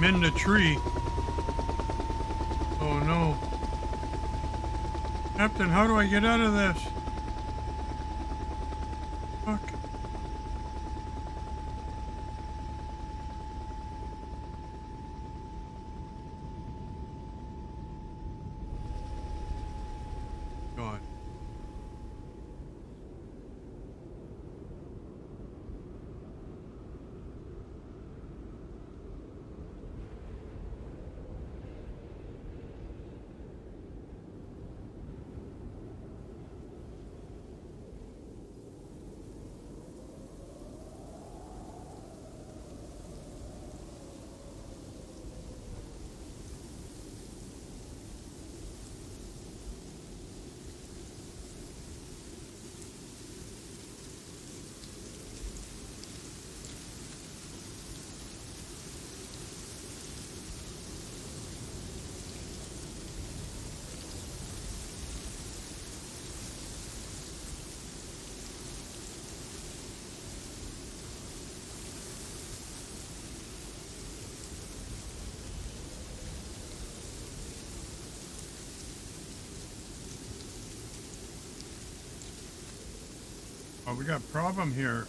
in the tree. Oh no. Captain, how do I get out of this? Fuck. God. Oh, we got a problem here.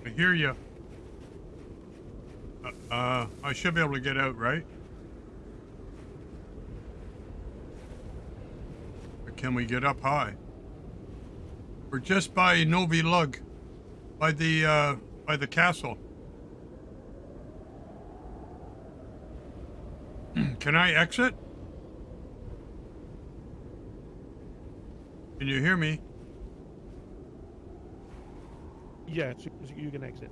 I hear you. I should be able to get out, right? Or can we get up high? We're just by Novi Lug, by the castle. Can I exit? Can you hear me? Yeah, you can exit.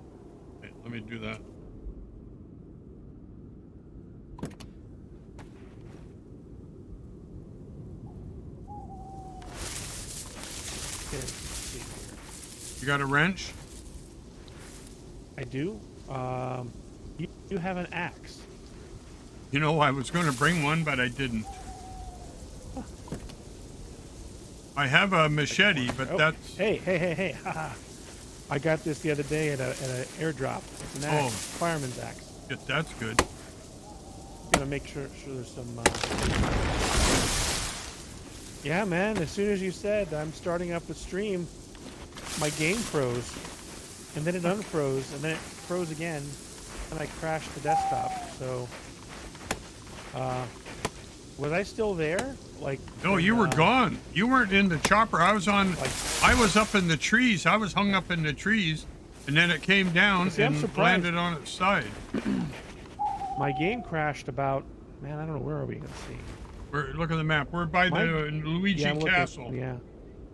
Okay, let me do that. Okay, let's see here. You got a wrench? I do. You have an axe. You know, I was going to bring one, but I didn't. Huh. I have a machete, but that's... Hey. Haha. I got this the other day at an airdrop. It's an axe, fireman's axe. Yeah, that's good. Gonna make sure there's some... Yeah, man, as soon as you said I'm starting up the stream, my game froze. And then it unfroze, and then it froze again, and I crashed the desktop, so... was I still there? Like... No, you were gone. You weren't in the chopper. I was on... I was up in the trees. I was hung up in the trees, and then it came down and landed on its side. My game crashed about... Man, I don't know. Where are we going to see? Look at the map. We're by the Luigi Castle.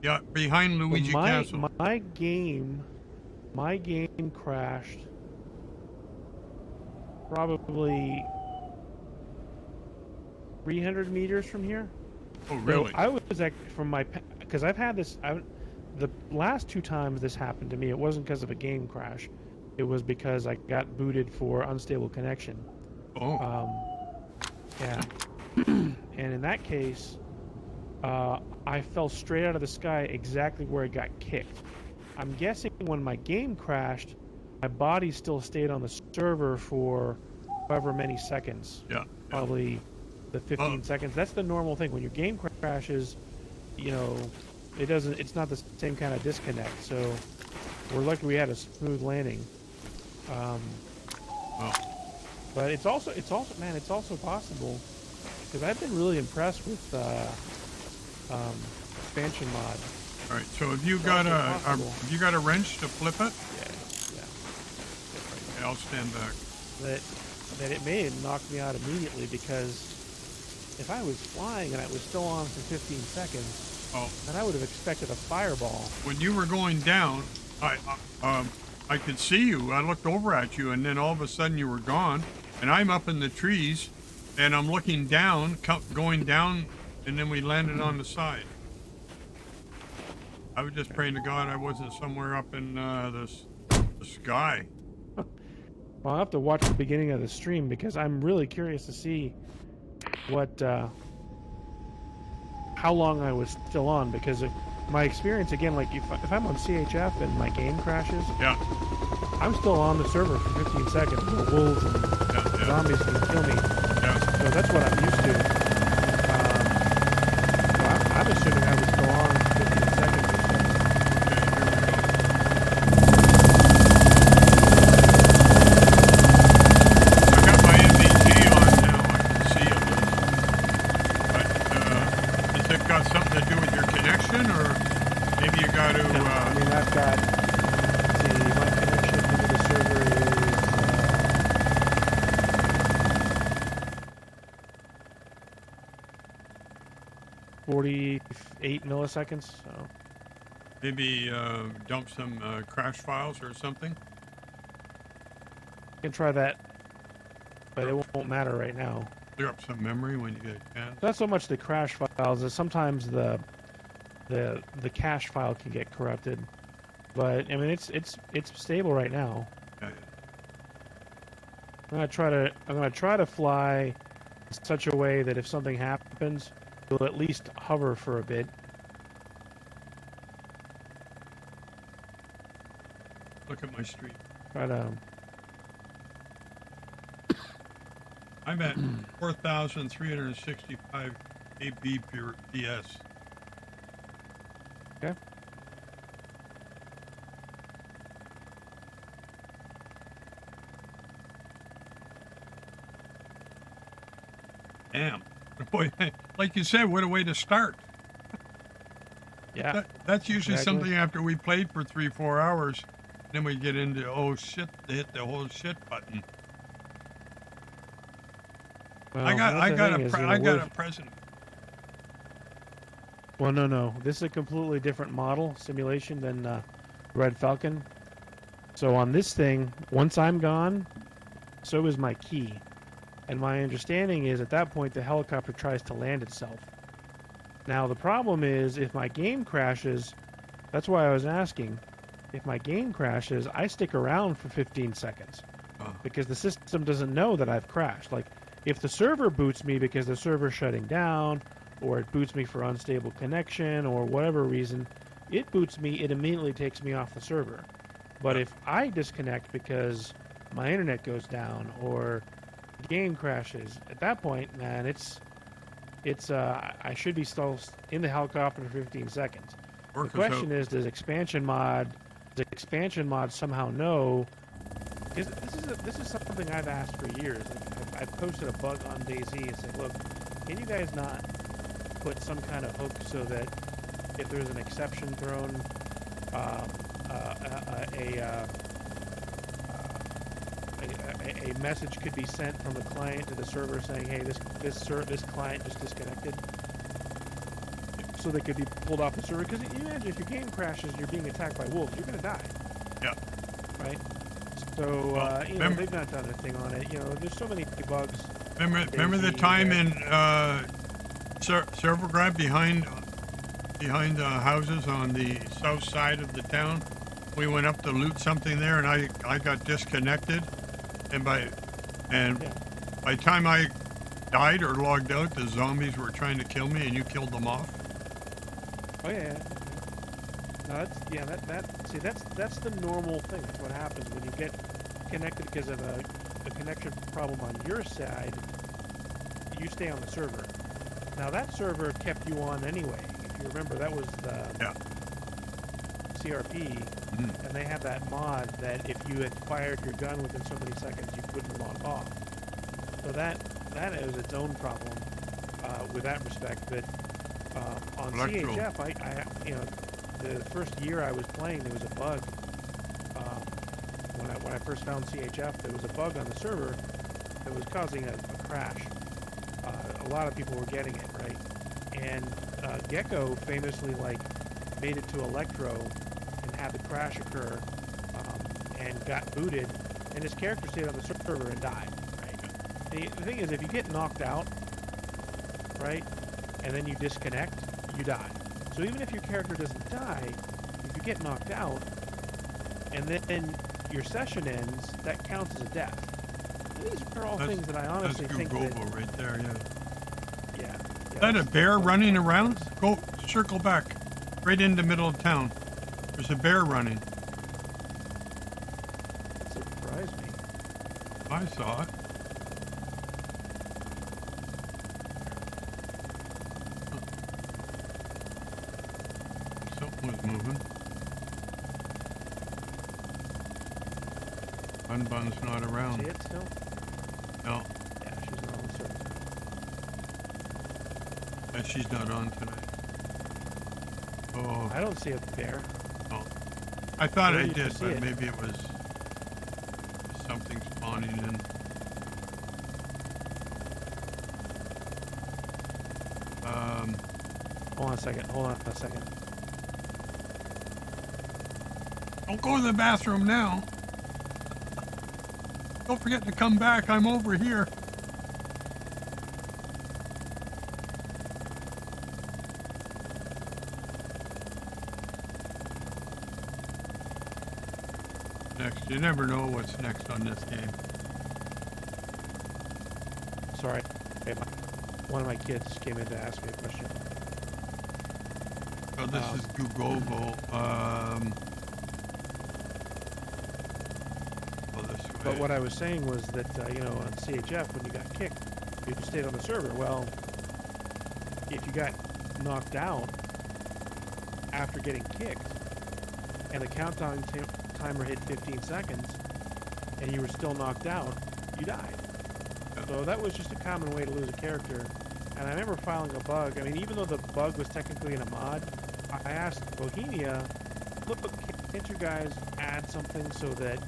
Yeah, behind Luigi Castle. My game crashed probably 300 meters from here. Oh, really? So I was actually from my... Because I've had this... the last two times this happened to me, it wasn't because of a game crash. It was because I got booted for unstable connection. Oh. Yeah. And in that case, I fell straight out of the sky exactly where I got kicked. I'm guessing when my game crashed, my body still stayed on the server for however many seconds. Yeah. Probably the 15 seconds. That's the normal thing. When your game crashes, you know, it's not the same kind of disconnect. So we're lucky we had a smooth landing. But it's also possible, because I've been really impressed with expansion mod. All right. So have you got a wrench to flip it? Yeah. Okay, I'll stand back. That it may have knocked me out immediately, because if I was flying and I was still on for 15 seconds, then I would have expected a fireball. When you were going down, I could see you. I looked over at you, and then all of a sudden you were gone, and I'm up in the trees, and I'm looking down, going down, and then we landed on the side. I was just praying to God I wasn't somewhere up in the sky. Well, I'll have to watch the beginning of the stream because I'm really curious to see what, how long I was still on, because my experience, again, like if I'm on CHF and my game crashes, yeah, I'm still on the server for 15 seconds. The wolves and zombies can kill me. Yeah. So that's what I'm used to. So I'm assuming I was still on 15 seconds or so. Something to do with your connection, or maybe you got to. No, I mean, I've got. Let's see, my connection to the server is 48 milliseconds. So maybe dump some crash files or something. You can try that, but it won't matter right now. Clear up some memory when you get a chance. Not so much the crash files, as sometimes the cache file can get corrupted, but I mean it's stable right now. Yeah. I'm gonna try to fly in such a way that if something happens, it'll at least hover for a bit. Look at my street. Try to. I'm at 4,365 kbps. Okay. Damn. Boy, like you said, what a way to start. Yeah. That's usually exactly. something after we played for 3-4 hours. Then we get into, oh shit, they hit the whole shit button. Well, I got a present. Well, no. This is a completely different model simulation than Red Falcon. So on this thing, once I'm gone, so is my key. And my understanding is at that point the helicopter tries to land itself. Now the problem is if my game crashes, that's why I was asking, if my game crashes, I stick around for 15 seconds. Because the system doesn't know that I've crashed. Like, if the server boots me because the server's shutting down, or it boots me for unstable connection, or whatever reason, it boots me, it immediately takes me off the server. But if I disconnect because my internet goes down, or the game crashes, at that point, man, I should be still in the helicopter for 15 seconds. The question is, does expansion mod somehow know? Because this is something I've asked for years. I've posted a bug on DayZ and said, look, can you guys not put some kind of hook so that if there's an exception thrown, a message could be sent from the client to the server saying, hey, this client just disconnected, so they could be pulled off the server. Because you imagine if your game crashes and you're being attacked by wolves, you're going to die. Yeah. Right? So, they've not done a thing on it. There's so many bugs. Remember the time in Servergrad behind houses on the south side of the town? We went up to loot something there, and I got disconnected, and by the time I died or logged out, the zombies were trying to kill me, and you killed them off. Oh yeah. No, that's the normal thing. That's what happens when you get connected because of a connection problem on your side. You stay on the server. Now that server kept you on anyway. If you remember, that was the CRP, and they have that mod that if you had fired your gun within so many seconds, you couldn't log off. So that is its own problem with that respect. But on CHF, I the first year I was playing, there was a bug. When I first found CHF, there was a bug on the server that was causing a crash. A lot of people were getting it, right? And Gecko famously made it to Electro and had the crash occur, and got booted, and his character stayed on the server and died, right? The thing is, if you get knocked out, right, and then you disconnect, you die. So even if your character doesn't die, if you get knocked out, and then your session ends, that counts as a death. And these are all things that I honestly think that... That's right there, yeah. Yeah. Is that a bear running around? Go, circle back. Right in the middle of town. There's a bear running. That surprised me. I saw it. Something was moving. Bun's not around. See it still? No. Yeah, she's not on the service. Yeah, she's not on tonight. Oh. I don't see a bear. Oh. I thought Where I do you did, see but it? maybe it was something spawning in. Hold on a second. Hold on a second. Don't go to the bathroom now. Don't forget to come back. I'm over here. Next. You never know what's next on this game. Sorry. Hey, one of my kids came in to ask me a question. So this is Google. But what I was saying was that, you know, on CHF, when you got kicked, you stayed on the server. Well, if you got knocked out after getting kicked, and the countdown timer hit 15 seconds, and you were still knocked out, you died. So that was just a common way to lose a character. And I remember filing a bug. I mean, even though the bug was technically in a mod, I asked Bohemia, look, can't you guys add something so that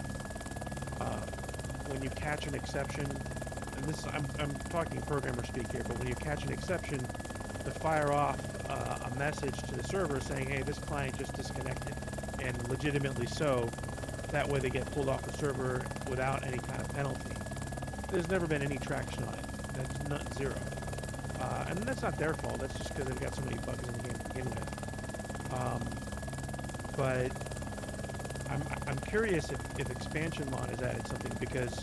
when you catch an exception, and this I'm talking programmer speak here, but when you catch an exception, to fire off a message to the server saying, hey, this client just disconnected, and legitimately so. That way they get pulled off the server without any kind of penalty. There's never been any traction on it. That's not zero. And that's not their fault. That's just because they've got so many bugs in the game to begin with. But I'm curious if expansion mod has added something, because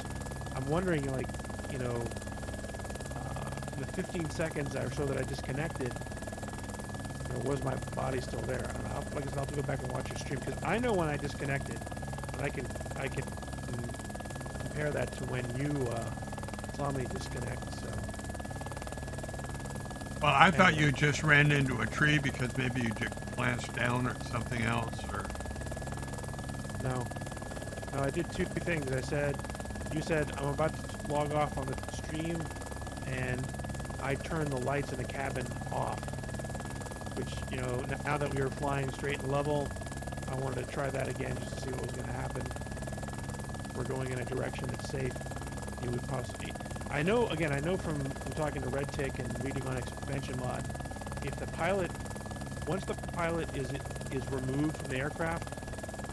I'm wondering, like, you know, the 15 seconds or so that I disconnected, you know, was my body still there? I don't know. Like I said, I'll have to go back and watch your stream, because I know when I disconnected, and I can compare that to when you saw me disconnect. So. Well, I thought you just ran into a tree because maybe you just glanced down or something else, or. No, I did two things. You said I'm about to log off on the stream, and I turned the lights in the cabin off, which, you know, now that we were flying straight and level, I wanted to try that again just to see what was going to happen. We're going in a direction that's safe. You would possibly, I know from talking to RedTic and reading on expansion mod, if the pilot, once the pilot is removed from the aircraft,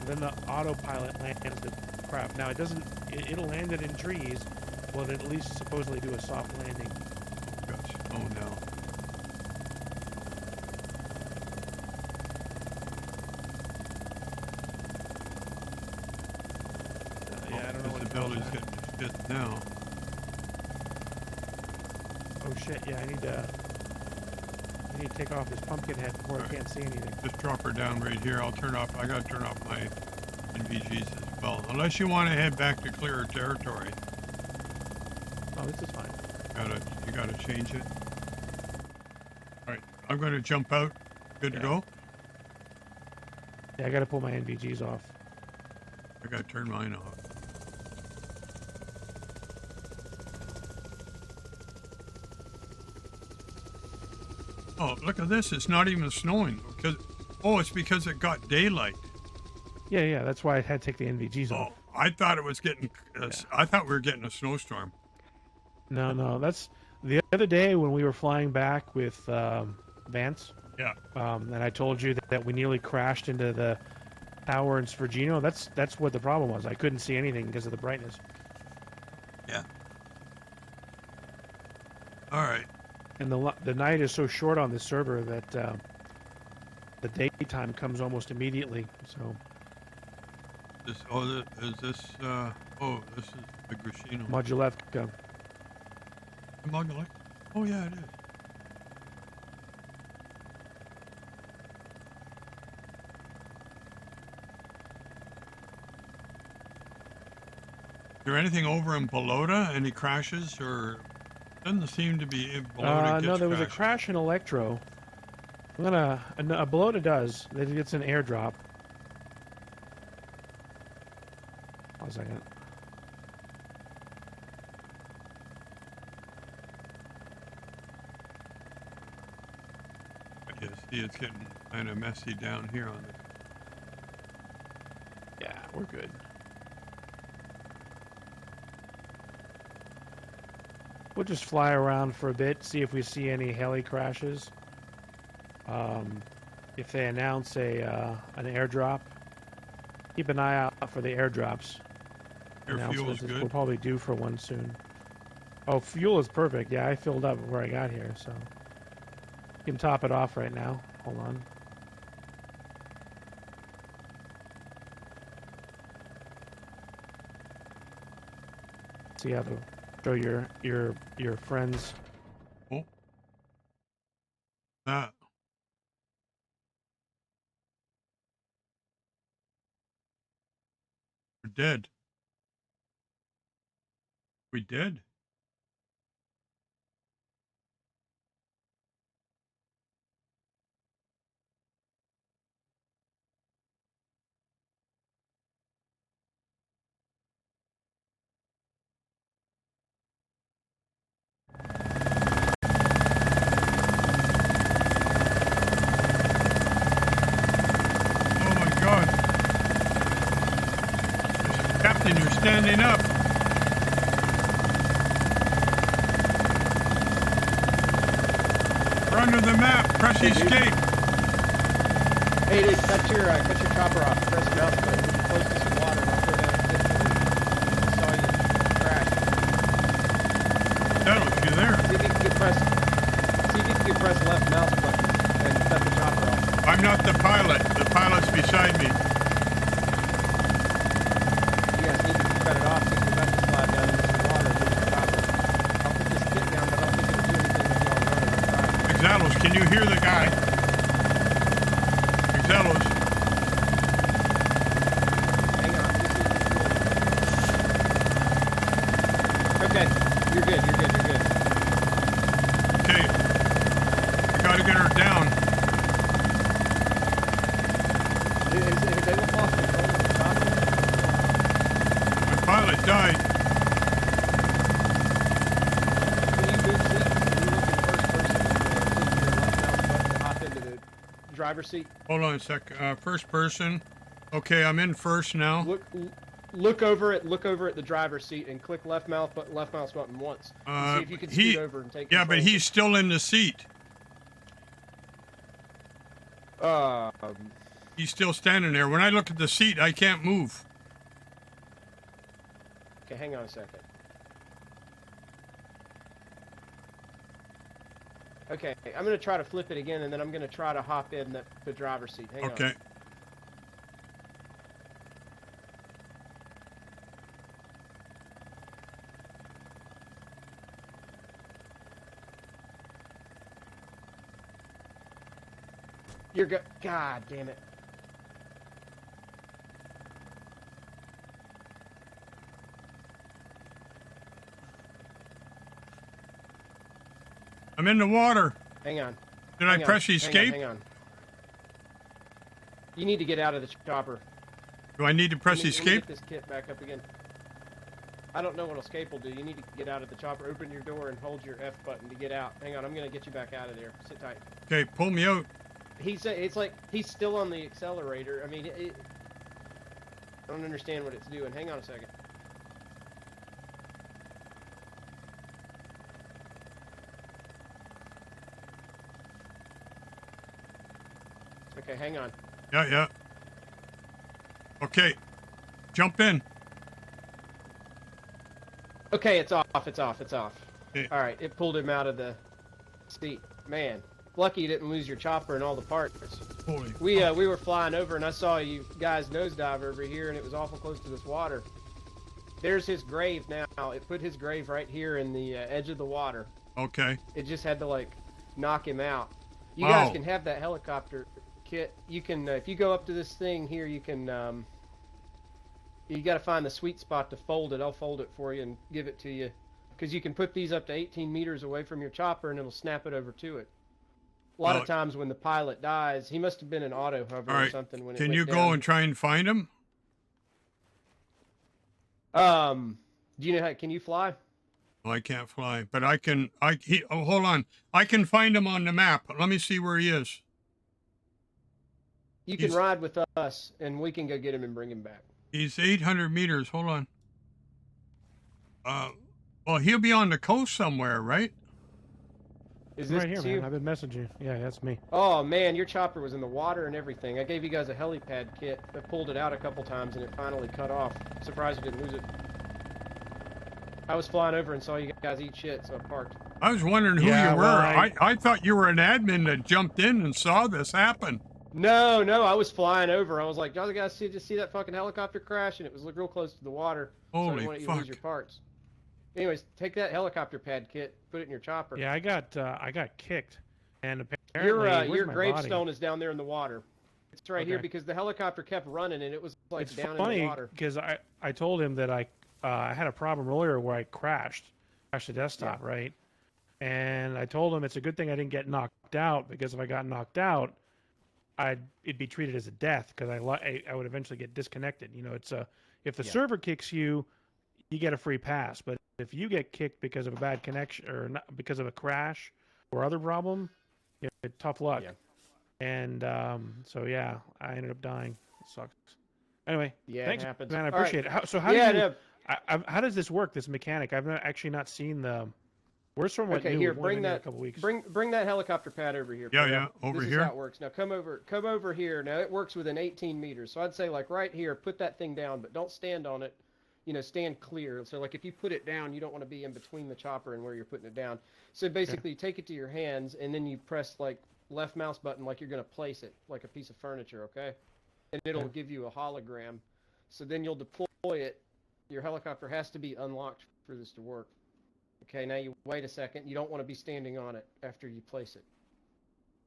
then the autopilot lands the craft. Now it'll land it in trees, well, it'll at least supposedly do a soft landing. Gosh, oh no. Yeah, I don't know what Visibility's getting shit now. Oh shit, yeah, I need to take off this pumpkin head before I can't see anything. Just drop her down right here. I gotta turn off my NVGs as well. Unless you want to head back to clearer territory. Oh, this is fine. You gotta change it. Alright, I'm gonna jump out. Good to go? Yeah, I gotta pull my NVGs off. I gotta turn mine off. Oh, look at this. It's not even snowing. It's because it got daylight. Yeah, that's why I had to take the NVGs off. Oh, I thought it was getting... I thought we were getting a snowstorm. No, that's... The other day when we were flying back with Vance, Yeah. and I told you that we nearly crashed into the tower in Svergino, that's what the problem was. I couldn't see anything because of the brightness. Yeah. And the night is so short on this server that the daytime comes almost immediately. So This is this this is the Grishino. Modulevka. Modulevka? Oh yeah, it is. Is there anything over in Bologna? Any crashes or doesn't seem to be in Bologna? No, there was a crash in Electro. I'm gonna Bologna does. It gets an airdrop. Hold a second. I see it's getting kind of messy down here on the. Yeah, we're good. We'll just fly around for a bit, see if we see any heli crashes. If they announce an airdrop, keep an eye out for the airdrops. Your fuel's good. We'll probably due for one soon. Oh, fuel is perfect. Yeah, I filled up where I got here, so you can top it off right now. Hold on. So you have to show your friends. Oh. That. We're dead. We dead? Oh my God. Captain, you're standing up. We're under the map. Press escape. Hey, dude, cut your chopper off. Press the mouse button. You're close to some water. And I'll throw down a tip for you. I saw you crash. Shadows, you there? See if you can press the left mouse button and cut the chopper off. I'm not the pilot. The pilot's beside me. You guys need to cut it off because you're about to slide down into some water and lose the chopper. I'll put this kit down, but I don't think it'll do anything with y'all running. I'm trying. Exalos, can you hear the guy? Exalos. Hang on. Okay. You're good. Okay. We gotta get her down. Have they lost control of the chopper? My pilot died. Can you move seats? Can you look in first person and click your left mouse button to hop into the driver's seat? Hold on a sec. First person. Okay, I'm in first now. Look over at the driver's seat and click left mouse button once. And see if you can scoot over and take Yeah, but control. he's still in the seat. He's still standing there. When I look at the seat, I can't move. Okay, hang on a second. Okay, I'm gonna try to flip it again, and then I'm gonna try to hop in the driver's seat. Hang on. Okay. You're good. God damn it. I'm in the water. Hang on. Did I press escape? Hang on. You need to get out of the chopper. Do I need to press Let me escape? get this kit back up again. I don't know what escape will do. You need to get out of the chopper. Open your door and hold your F button to get out. Hang on, I'm gonna get you back out of there. Sit tight. Okay, pull me out. It's like he's still on the accelerator. I mean, I don't understand what it's doing. Hang on a second. Okay, hang on. Yeah. Okay, jump in. Okay, it's off. Okay. All right, it pulled him out of the See, man, lucky you didn't lose your chopper and all the parts. Holy We fuck. we were flying over, and I saw you guys nosedive over here, and it was awful close to this water. There's his grave now. It put his grave right here in the edge of the water. Okay. It just had to like knock him out. You Wow. guys can have that helicopter kit. You can if you go up to this thing here, you can. You got to find the sweet spot to fold it. I'll fold it for you and give it to you, because you can put these up to 18 meters away from your chopper, and it'll snap it over to it. A lot of times when the pilot dies, he must have been an auto hover All right. or something when it Can went you down. go and try and find him? Do you know how? Can you fly? Well, I can't fly, but I can. Oh, hold on. I can find him on the map. Let me see where he is. You can He's- ride with us, and we can go get him and bring him back. He's 800 meters. Hold on. Well, he'll be on the coast somewhere, right? Is I'm this right here, you? man. I've been messaging. Yeah, that's me. Oh man, your chopper was in the water and everything. I gave you guys a helipad kit. I pulled it out a couple times, and it finally cut off. Surprised you didn't lose it. I was flying over and saw you guys eat shit, so I parked. I was wondering who Yeah, you were. well, I thought you were an admin that jumped in and saw this happen. No, I was flying over. I was like, y'all guys just see that fucking helicopter crash? And it was real close to the water. So I Holy didn't want you to lose your fuck. parts. Anyways, take that helicopter pad kit, put it in your chopper. Yeah, I got kicked, and apparently Your where's my gravestone body? is down there in the water. It's right here Okay. because the helicopter kept running and it was like It's down in the funny water. because I told him that I had a problem earlier where I crashed the desktop, right? And I told him it's a good thing I didn't get knocked out, because if I got knocked out, it'd be treated as a death, because I would eventually get disconnected. You know, it's if the server kicks you, you get a free pass, but if you get kicked because of a bad connection or not, because of a crash or other problem, tough luck. Yeah. And so yeah, I ended up dying. It sucks. Anyway, Yeah, thanks, it happens. man. I All right. appreciate it. How Yeah, do you? no. How does this work? This mechanic? I've actually not seen the. We're somewhat Okay, new. here, We've only bring been here that. a couple weeks. Bring that helicopter pad over here. Yeah, Pal. yeah, over this here. Is how it works. Now come over here. Now it works within 18 meters. So I'd say like right here, put that thing down, but don't stand on it. You know, stand clear. So like if you put it down, you don't want to be in between the chopper and where you're putting it down. So basically, you take it to your hands, and then you press like left mouse button like you're gonna place it like a piece of furniture. Okay, and it'll give you a hologram. So then you'll deploy it. Your helicopter has to be unlocked for this to work. Okay, now you wait a second. You don't want to be standing on it after you place it,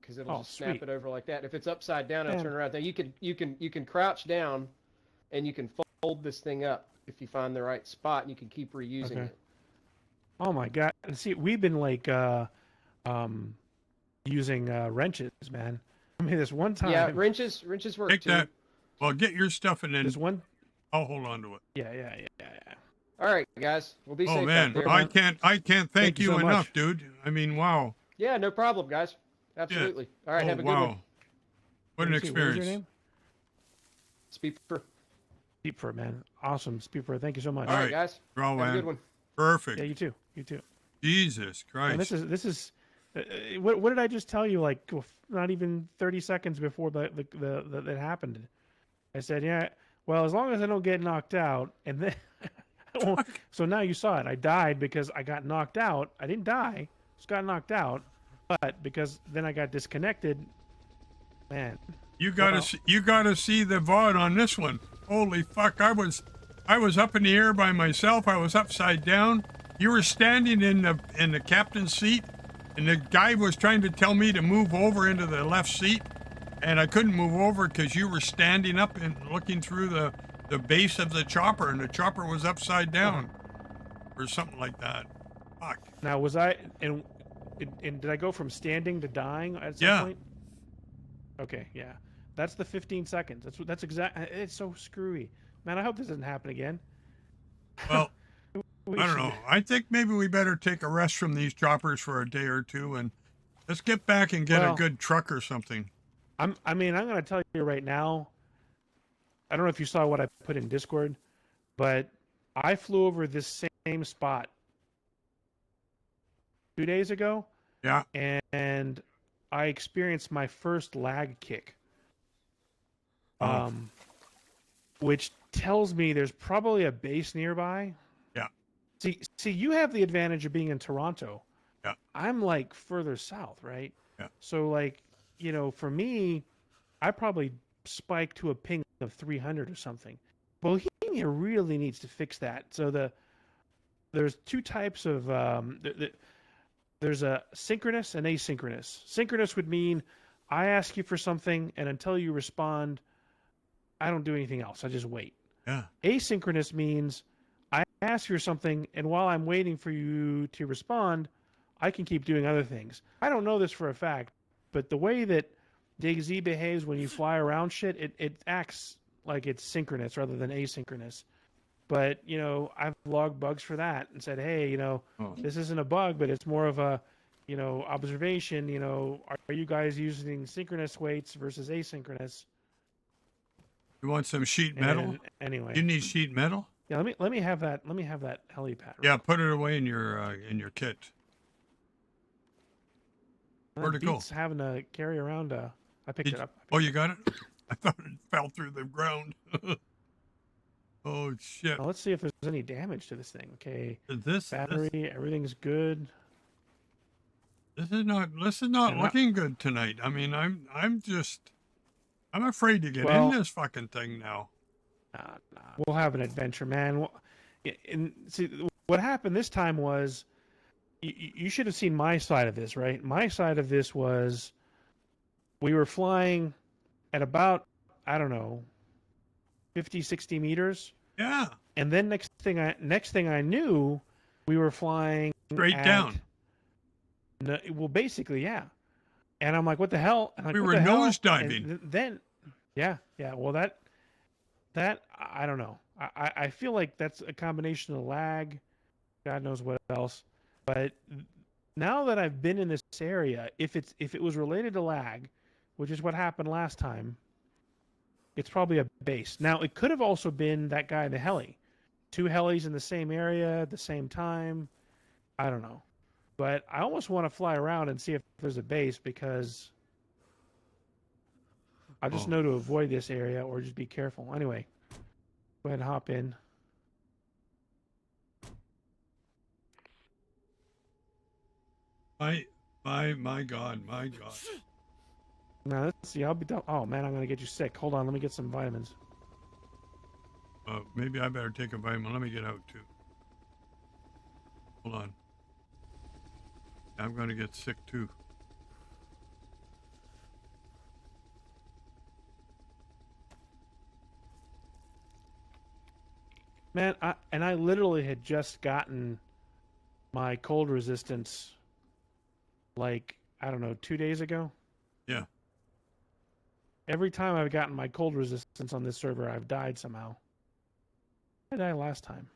because it'll just snap sweet. it over like that. If it's upside down, it'll Man. turn around. Now you can crouch down, and you can fold this thing up if you find the right spot, and you can keep reusing Okay. it. Oh my god! And see, we've been like using wrenches, man. I mean, this one time. Yeah, wrenches work Take too. that. Well, get your stuff and then This one. I'll hold on to it. Yeah. All right, guys, we'll be Oh safe man, out there. I can't thank you you so enough, much. dude. I mean, wow. Yeah, no problem, guys. Absolutely. All right, Oh, have a good wow. one. What an Let me see, what was experience. your name? Speaker. Speedfur, man. Awesome, Speedfur. Thank you so much. All right, right. guys. Raw Have a man. good one. Perfect. Yeah, you too. You too. Jesus Christ. And this is what did I just tell you? Like not even 30 seconds before that happened. I said, yeah. Well, as long as I don't get knocked out, and then so now you saw it. I died because I got knocked out. I didn't die. Just got knocked out, but because then I got disconnected. Man, You gotta see the VOD on this one. Holy fuck! I was up in the air by myself. I was upside down. You were standing in the captain's seat, and the guy was trying to tell me to move over into the left seat, and I couldn't move over because you were standing up and looking through the base of the chopper, and the chopper was upside down, or something like that. Fuck. now was I and did I go from standing to dying at some Yeah. point? Okay, yeah. That's the 15 seconds. That's exact. It's so screwy, man. I hope this doesn't happen again. Well, We I don't should- know. I think maybe we better take a rest from these choppers for a day or two, and let's get back and get a Well- good truck or something. I'm going to tell you right now. I don't know if you saw what I put in Discord, but I flew over this same spot 2 days ago, Yeah. and I experienced my first lag kick. Oh. Which tells me there's probably a base nearby. Yeah. See, you have the advantage of being in Toronto. Yeah. I'm like further south, right? Yeah. So like, you know, for me, I probably spike to a ping of 300 or something. Bohemia really needs to fix that. So there's two types of there's a synchronous and asynchronous. Synchronous would mean I ask you for something, and until you respond, I don't do anything else. I just wait. Yeah. Asynchronous means I ask you something, and while I'm waiting for you to respond, I can keep doing other things. I don't know this for a fact, but the way that DayZ behaves when you fly around shit, it acts like it's synchronous rather than asynchronous. But, you know, I've logged bugs for that and said, hey, you know, this isn't a bug, but it's more of a, you know, observation. You know, are you guys using synchronous waits versus asynchronous? You want some sheet metal? And anyway, You need sheet metal? yeah. Let me have that. Let me have that helipad. Yeah, put it away in your kit. Where'd it go? Beats having to carry around. I picked it up. Oh, you got it? I thought it fell through the ground. Oh shit! Now let's see if there's any damage to this thing. Okay. This battery, everything's good. This is not looking good tonight. I mean, I'm afraid to get in this fucking thing now. Nah. We'll have an adventure, man. And see, what happened this time was, you should have seen my side of this, right? My side of this was, we were flying at about, I don't know, 50, 60 meters. Yeah. And then next thing I knew, we were flying straight down. No, well, basically, yeah. And I'm like, what the hell? Like, we were nose diving. Then, yeah. Well, that I don't know. I feel like that's a combination of lag, God knows what else. But now that I've been in this area, if it was related to lag, which is what happened last time, it's probably a base. Now, it could have also been that guy in the heli. 2 helis in the same area at the same time. I don't know. But I almost want to fly around and see if there's a base, because I just know to avoid this area or just be careful. Anyway, go ahead and hop in. My God. Now, let's see. I'll be done. Oh, man, I'm going to get you sick. Hold on. Let me get some vitamins. Maybe I better take a vitamin. Let me get out, too. Hold on. I'm going to get sick, too. Man, I literally had just gotten my cold resistance, like, I don't know, 2 days ago. Yeah. Every time I've gotten my cold resistance on this server, I've died somehow. I died last time.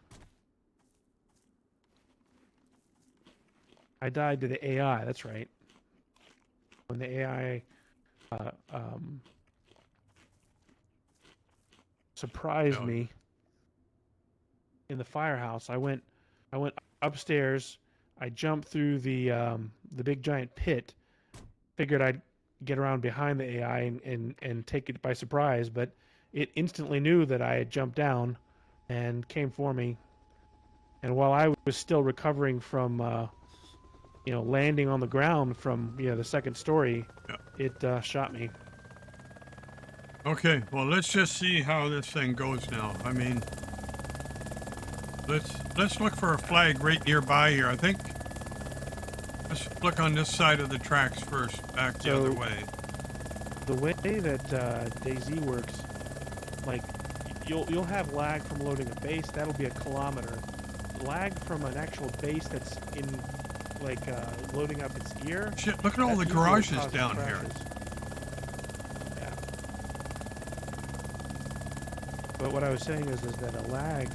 I died to the AI, that's right. When the AI surprised me in the firehouse. I went upstairs. I jumped through the big giant pit. Figured I'd get around behind the AI and take it by surprise, but it instantly knew that I had jumped down and came for me. And while I was still recovering from landing on the ground from the second story, it shot me. Okay, well, let's just see how this thing goes now. I mean, let's look for a flag right nearby here. I think let's look on this side of the tracks first, back the other way. The way that DayZ works, like, you'll have lag from loading a base. That'll be a kilometer. Lag from an actual base that's in, like, loading up its gear. Shit, look at all the garages down here. Yeah. But what I was saying is that a lag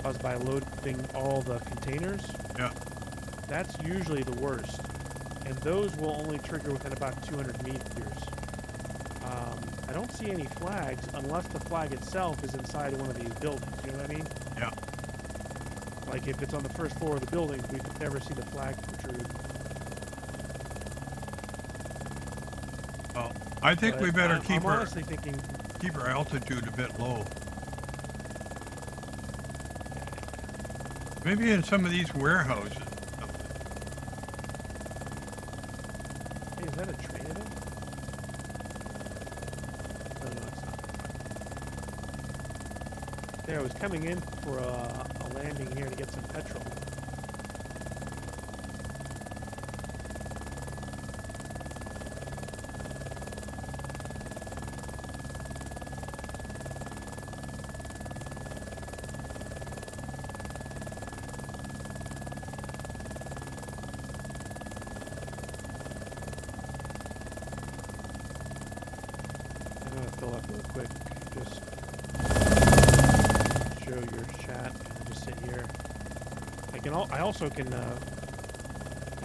caused by loading all the containers, that's usually the worst. And those will only trigger within about 200 meters. I don't see any flags unless the flag itself is inside one of these buildings. You know what I mean? Yeah. Like if it's on the first floor of the building, we could never see the flag protrude. Well, I think we better keep keep our altitude a bit low. Maybe in some of these warehouses. Is that a train event? Oh, no, it's not. Yeah, I was coming in for a landing here to get some petrol. I'm gonna fill up real quick. Just show your chat and just sit here. I also can do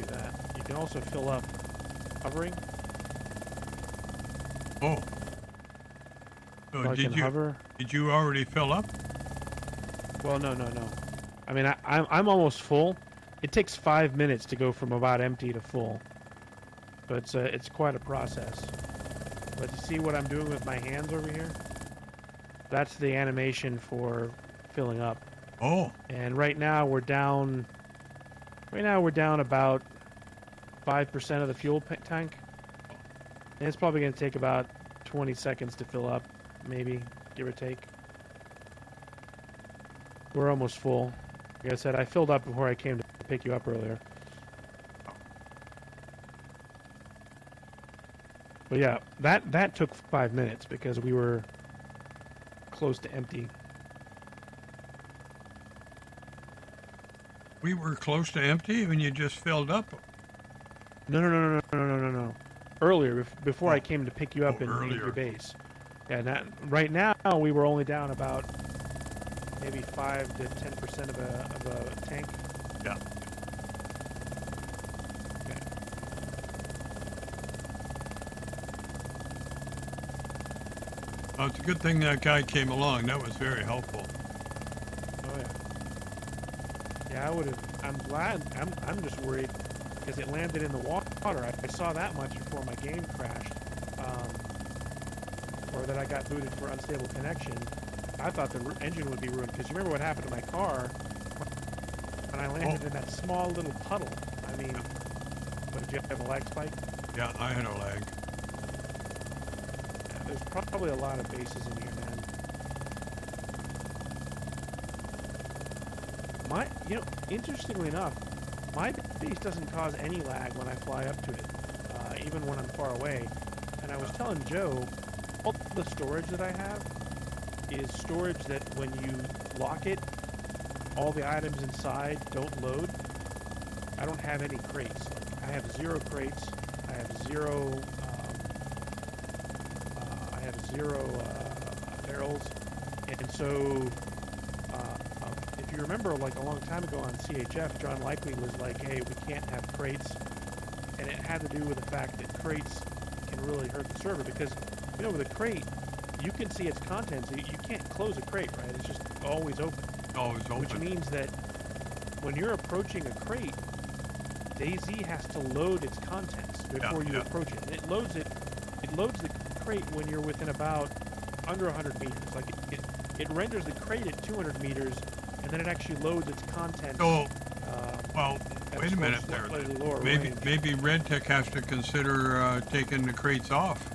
that. You can also fill up hovering. Oh. So So I can hover. did you already fill up? Well, no. I mean, I'm almost full. It takes 5 minutes to go from about empty to full, but it's quite a process. But you see what I'm doing with my hands over here? That's the animation for filling up. Oh. And right now we're down. Right now we're down about 5% of the fuel tank, and it's probably going to take about 20 seconds to fill up, maybe, give or take. We're almost full. Like I said, I filled up before I came to pick you up earlier. But yeah, that took 5 minutes because we were close to empty. We were close to empty when you just filled up. No. Earlier, before I came to pick you up in your base. Yeah, right now we were only down about maybe 5 to 10% of a tank. Yeah. Okay. Well, it's a good thing that guy came along. That was very helpful. Oh yeah. Yeah, I would have. I'm glad. I'm just worried because it landed in the water. I saw that much before my game crashed, or that I got booted for unstable connection. I thought the engine would be ruined because you remember what happened to my car when I landed in that small little puddle. I mean, what, did you have a lag spike? Yeah, I had a lag. Yeah, there's probably a lot of bases in here, man. Interestingly enough, my base doesn't cause any lag when I fly up to it, even when I'm far away. And I was telling Joe, all the storage that I have is storage that when you lock it, all the items inside don't load. I don't have any crates. Like, I have 0 crates. I have zero barrels. And so, if you remember, like a long time ago on CHF, John Likely was like, hey, we can't have crates. And it had to do with the fact that crates can really hurt the server because, with a crate, you can see its contents. You can't close a crate, right? It's just always open. Always open. Which means that when you're approaching a crate, DayZ has to load its contents before you approach it. And it loads the crate when you're within about under 100 meters. Like it renders the crate at 200 meters, and then it actually loads its contents. So, wait a minute there. Maybe RedTic has to consider taking the crates off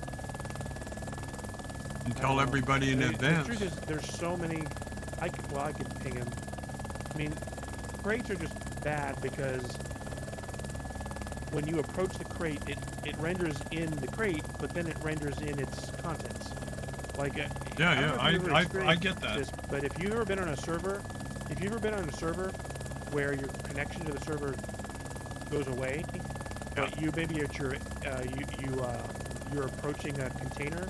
and tell everybody in advance. The truth is, there's so many. I could ping him. I mean, crates are just bad because when you approach the crate, it renders in the crate, but then it renders in its contents. Like I get that. This, but if you've ever been on a server, where your connection to the server goes away, but you're approaching a container.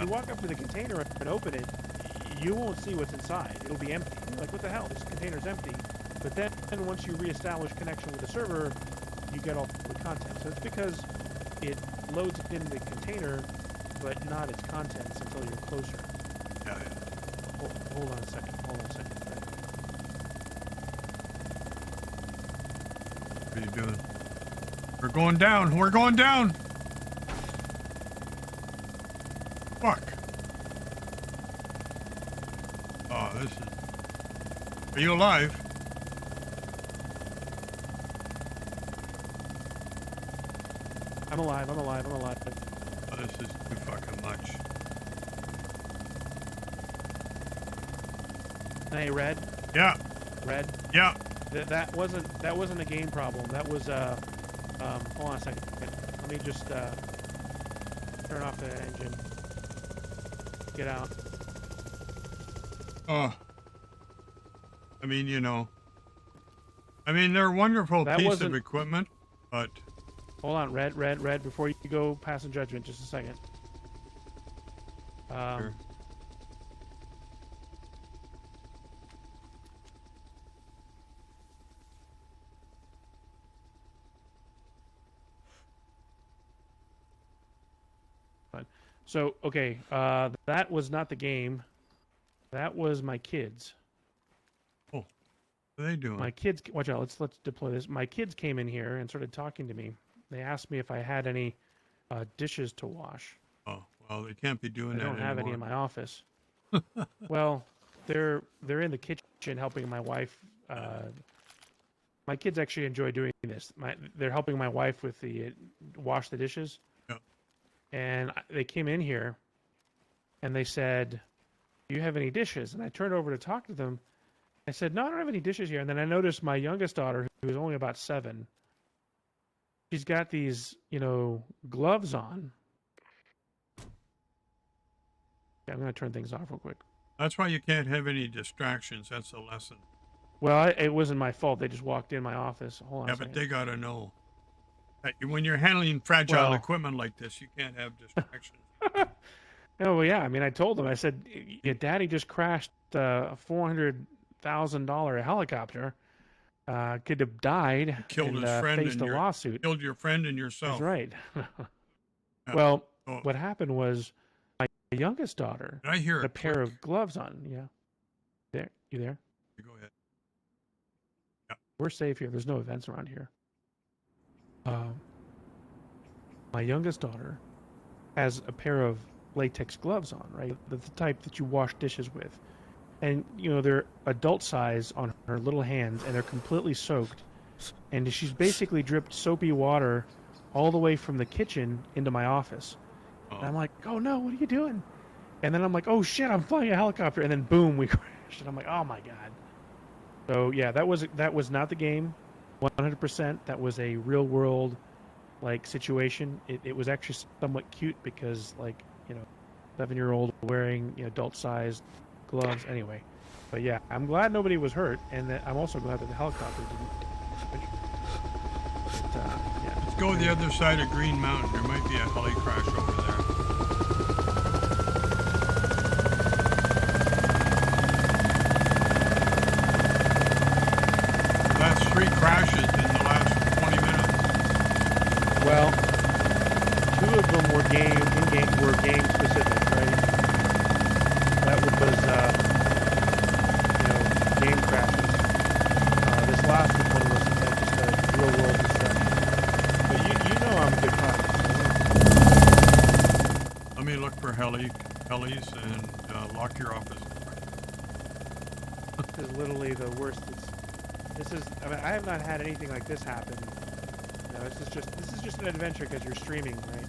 You walk up to the container and open it, you won't see what's inside. It'll be empty. You're like, what the hell? This container's empty. But then once you reestablish connection with the server, you get all the content. So it's because it loads in the container, but not its contents until you're closer. Yeah. Hold on a second. What are you doing? We're going down. Fuck. Oh, this is... Are you alive? I'm alive. I'm alive. I'm alive. Oh, this is too fucking much. Hey, Red. Yeah. Red. Yeah. That wasn't a game problem. That was hold on a second. Let me just turn off the engine. Get out. Oh. I mean, you know. I mean, they're a wonderful piece of equipment, but... Hold on, Red, before you go pass in judgment, just a second. Sure. So, okay, that was not the game. That was my kids. Oh, what are they doing? My kids, watch out, let's deploy this. My kids came in here and started talking to me. They asked me if I had any dishes to wash. Oh, well, they can't be doing that I don't have any anymore. in my office. Well, they're in the kitchen helping my wife. My kids actually enjoy doing this. They're helping my wife with the wash the dishes. Yeah. And they came in here, and they said, "Do you have any dishes?" And I turned over to talk to them. I said, "No, I don't have any dishes here." And then I noticed my youngest daughter, who's only about 7, she's got these, gloves on. Okay, I'm going to turn things off real quick. That's why you can't have any distractions. That's a lesson. Well, it wasn't my fault. They just walked in my office. Hold on Yeah, a second. but they got to know. When you're handling fragile equipment like this, you can't have distractions. Oh, well, yeah. I mean, I told them. I said, "Your daddy just crashed a $400,000 helicopter. Could have died Killed and his friend faced a lawsuit." Killed your friend and yourself. That's right. Yeah. Well, Oh. what happened was my youngest daughter Did I hear had a it pair click? of gloves on. Yeah. You there? Go ahead. We're safe here. There's no events around here. My youngest daughter has a pair of latex gloves on, right? The type that you wash dishes with. And, they're adult size on her little hands, and they're completely soaked. And she's basically dripped soapy water all the way from the kitchen into my office. Oh. And I'm like, "Oh, no, what are you doing?" And then I'm like, "Oh, shit, I'm flying a helicopter." And then, boom, we crashed. And I'm like, "Oh, my God." So, yeah, that was not the game. 100%. That was a real-world, situation. It was actually somewhat cute because, 7-year-old wearing, adult-sized gloves. Anyway. But, yeah, I'm glad nobody was hurt. And I'm also glad that the helicopter didn't. But, yeah. Let's go the other side of Green Mountain. There might be a heli crash over there. That's 3 crashes in the last 20 minutes. Well, 2 of them were game specific, right? That was game crashes. This last one was just a real world destruction. But you know I'm a good pilot. Let me look for helis and lock your office. This is literally the worst. I have not had anything like this happen. This is just an adventure because you're streaming, right?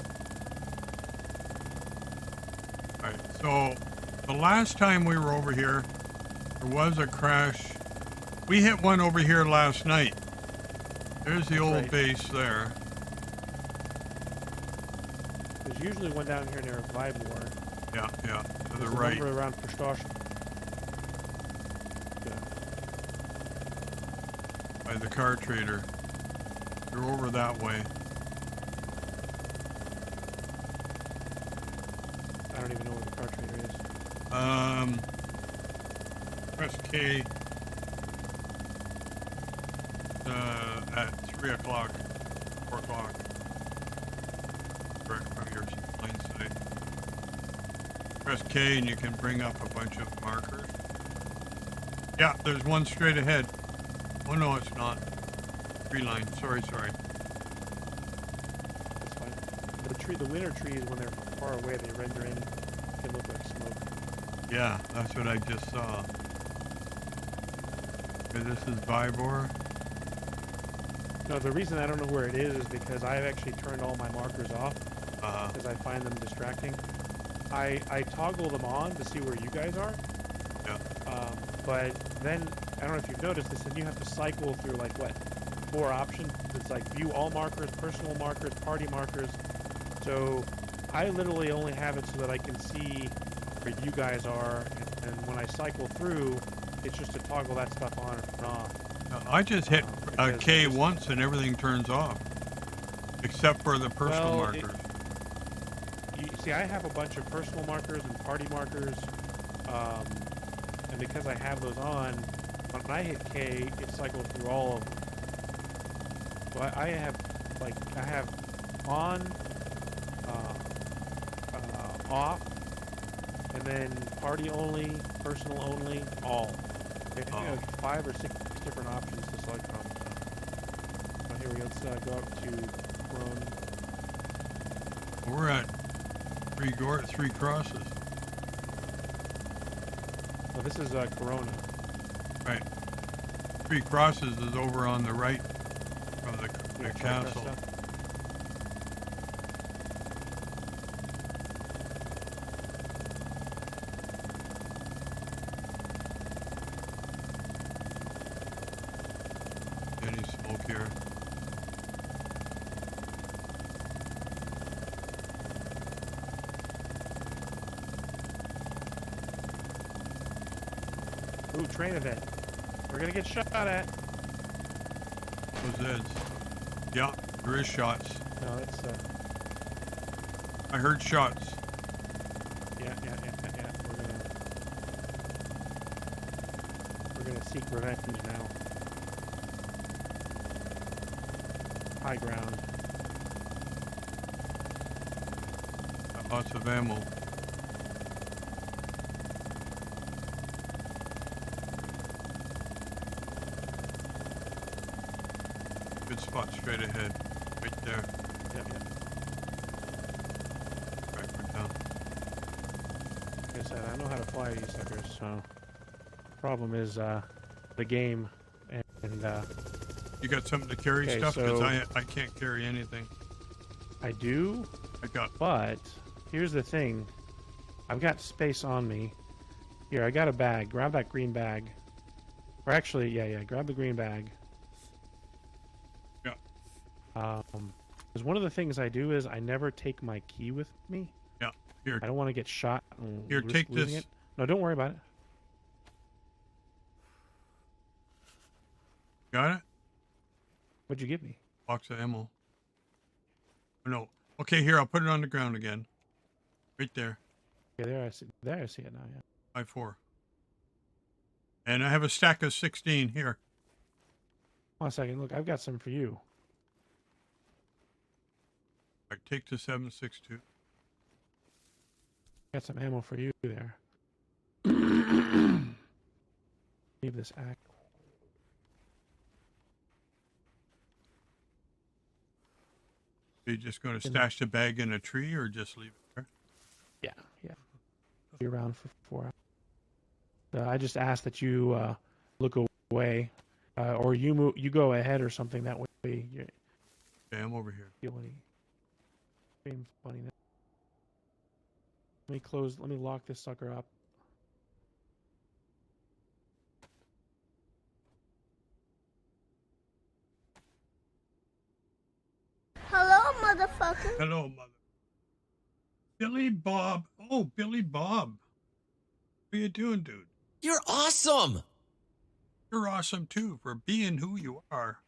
All right. So the last time we were over here, there was a crash. We hit one over here last night. There's the old base there. There's usually one down here near Vibor. Yeah, to the There's right. a number around Prstosh. By the car trader. You're over that way. I don't even know where the car trader is. Press K. At 3 o'clock, 4 o'clock. Direct from your line sight. Press K and you can bring up a bunch of markers. Yeah, there's one straight ahead. Oh no, it's not. 3 line. Sorry. That's fine. The winter trees, when they're far away, they render in, can look like smoke. Yeah, that's what I just saw. Okay, this is Vibor. No, the reason I don't know where it is because I've actually turned all my markers off because I find them distracting. I toggle them on to see where you guys are. Yeah. But then, I don't know if you've noticed this, and you have to cycle through, like, what, 4 options? It's like view all markers, personal markers, party markers. So I literally only have it so that I can see where you guys are, and when I cycle through, it's just to toggle that stuff on and off. I just hit K just, once and everything turns off, except for the personal markers. You see, I have a bunch of personal markers and party markers, and because I have those on, when I hit K, it cycles through all of them. So I have on, off, and then party only, personal only, all. Okay, I think I have 5 or 6 different options to select from. So here we go. Let's go up to Chrome. We're at 3 crosses. Oh, this is Corona. Right. 3 crosses is over on the right from the castle. Any smoke here? Ooh, train event. We're gonna get shot at. Those Zeds. Yeah, there is shots. No, it's I heard shots. yeah. We're gonna seek revenge now. High ground. Got lots of ammo. Good spot straight ahead. Right there. Yep. Right for town. Like I said, I know how to fly these suckers, so problem is the game and You got something to carry okay, stuff? Because so I can't carry anything. I do, but here's the thing. I've got space on me. Here, I got a bag. Grab that green bag. Or actually, yeah, grab the green bag. Yeah. Because one of the things I do is I never take my key with me. Yeah. Here. I don't want to get shot and Here, take losing this. it. No, don't worry about it. Got it? What'd you give me? Box of ammo. Oh, no. Okay, here, I'll put it on the ground again. Right there. Okay, there I see. There I see it now. Yeah. 5-4. And I have a stack of 16 here. One second. Look, I've got some for you. All right, take the 7.62. Got some ammo for you there. Leave this act. Are you just going to stash the bag in a tree or just leave it there? Yeah. Be around for 4 hours. I just ask that you look away, or you go ahead or something. That way you Okay, I'm over here. feel any funny. Let me lock this sucker up. Hello, motherfucker. Hello, mother. Billy Bob. Oh, Billy Bob. What are you doing, dude? You're awesome! You're awesome, too, for being who you are.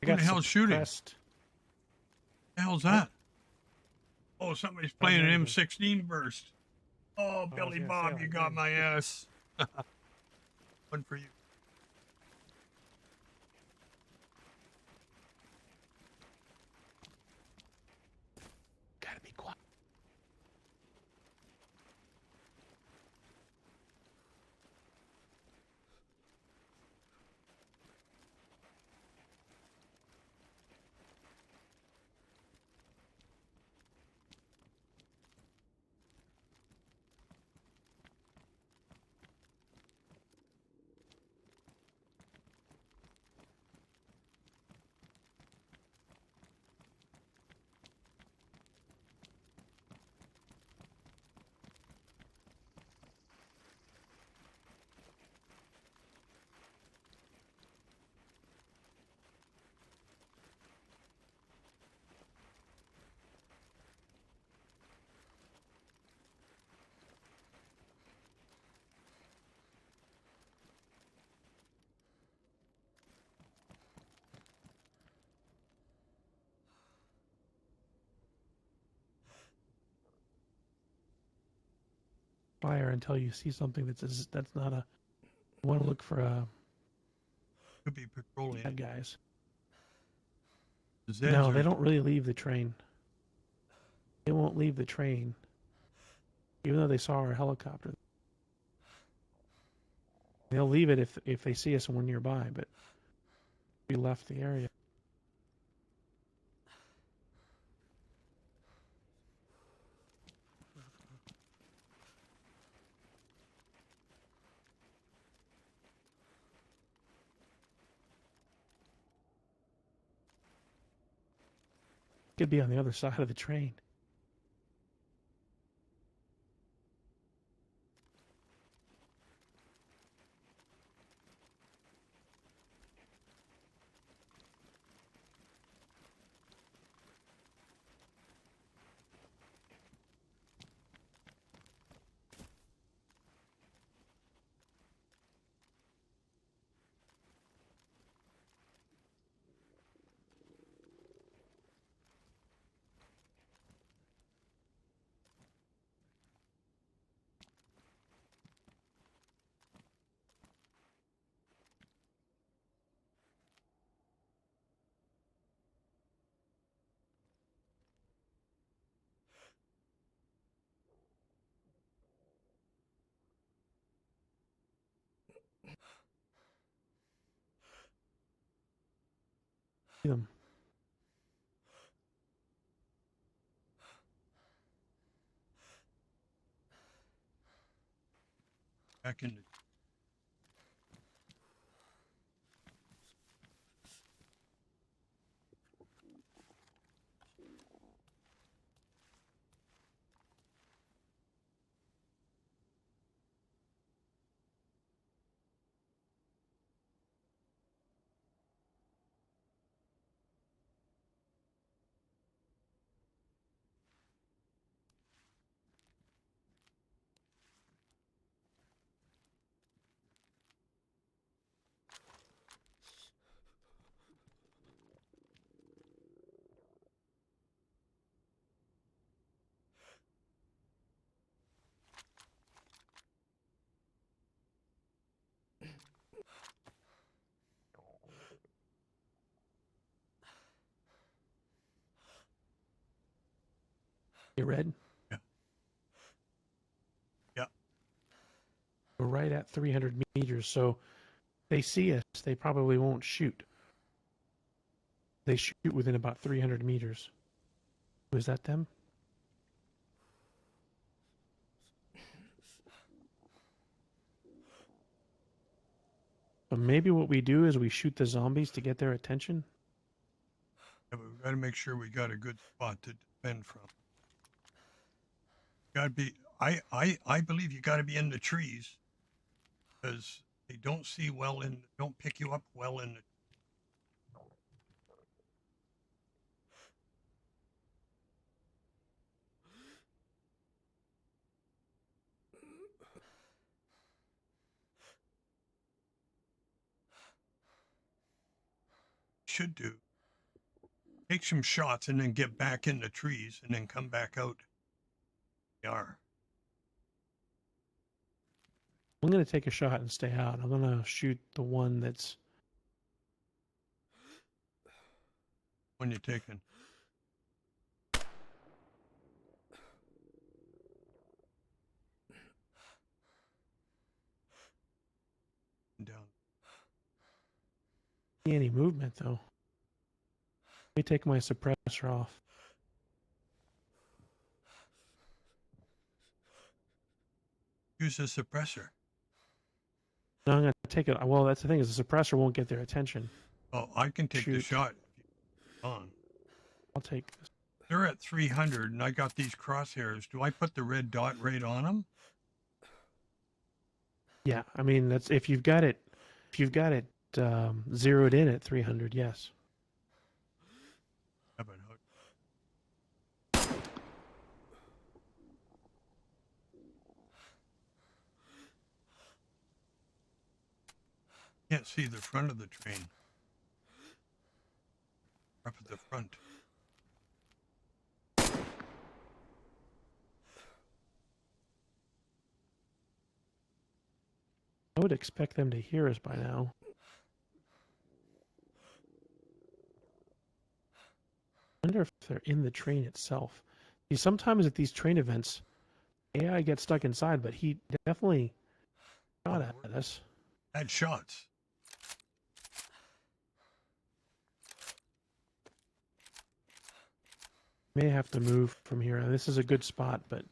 Who the hell's shooting? What the hell's that? Oh, somebody's playing an M16 burst. Oh, Billy Bob, you got my ass. One for you. Gotta be quiet. Fire until you see something that's not a. You want to look for Could be petroleum. bad guys. Zeds No, are, they don't really leave the train. They won't leave the train, even though they saw our helicopter. They'll leave it if they see us and we're nearby, but we left the area. Could be on the other side of the train. See them. back in the You read? yeah. Yeah. We're right at 300 meters, so they see us. They probably won't shoot. They shoot within about 300 meters. Was that them? But maybe what we do is we shoot the zombies to get their attention. Yeah, but we got to make sure we got a good spot to defend from. Got to be. I believe you got to be in the trees, because they don't see well in. Don't pick you up well in the. Should do. Take some shots and then get back in the trees and then come back out. They are. I'm gonna take a shot and stay out. I'm gonna shoot the one that's When you're taking. Down. any movement though. Let me take my suppressor off. Use a suppressor. No, I'm gonna take it. Well, that's the thing is the suppressor won't get their attention. Oh, I can take the Shoot. shot. On. I'll take this. They're at 300, and I got these crosshairs. Do I put the red dot right on them? Yeah, I mean that's if you've got it zeroed in at 300. Yes. Haven't hooked. Can't see the front of the train. Up at the front. I would expect them to hear us by now. I wonder if they're in the train itself. See, sometimes at these train events, AI gets stuck inside, but he definitely shot at us. Had shots. May have to move from here. This is a good spot, but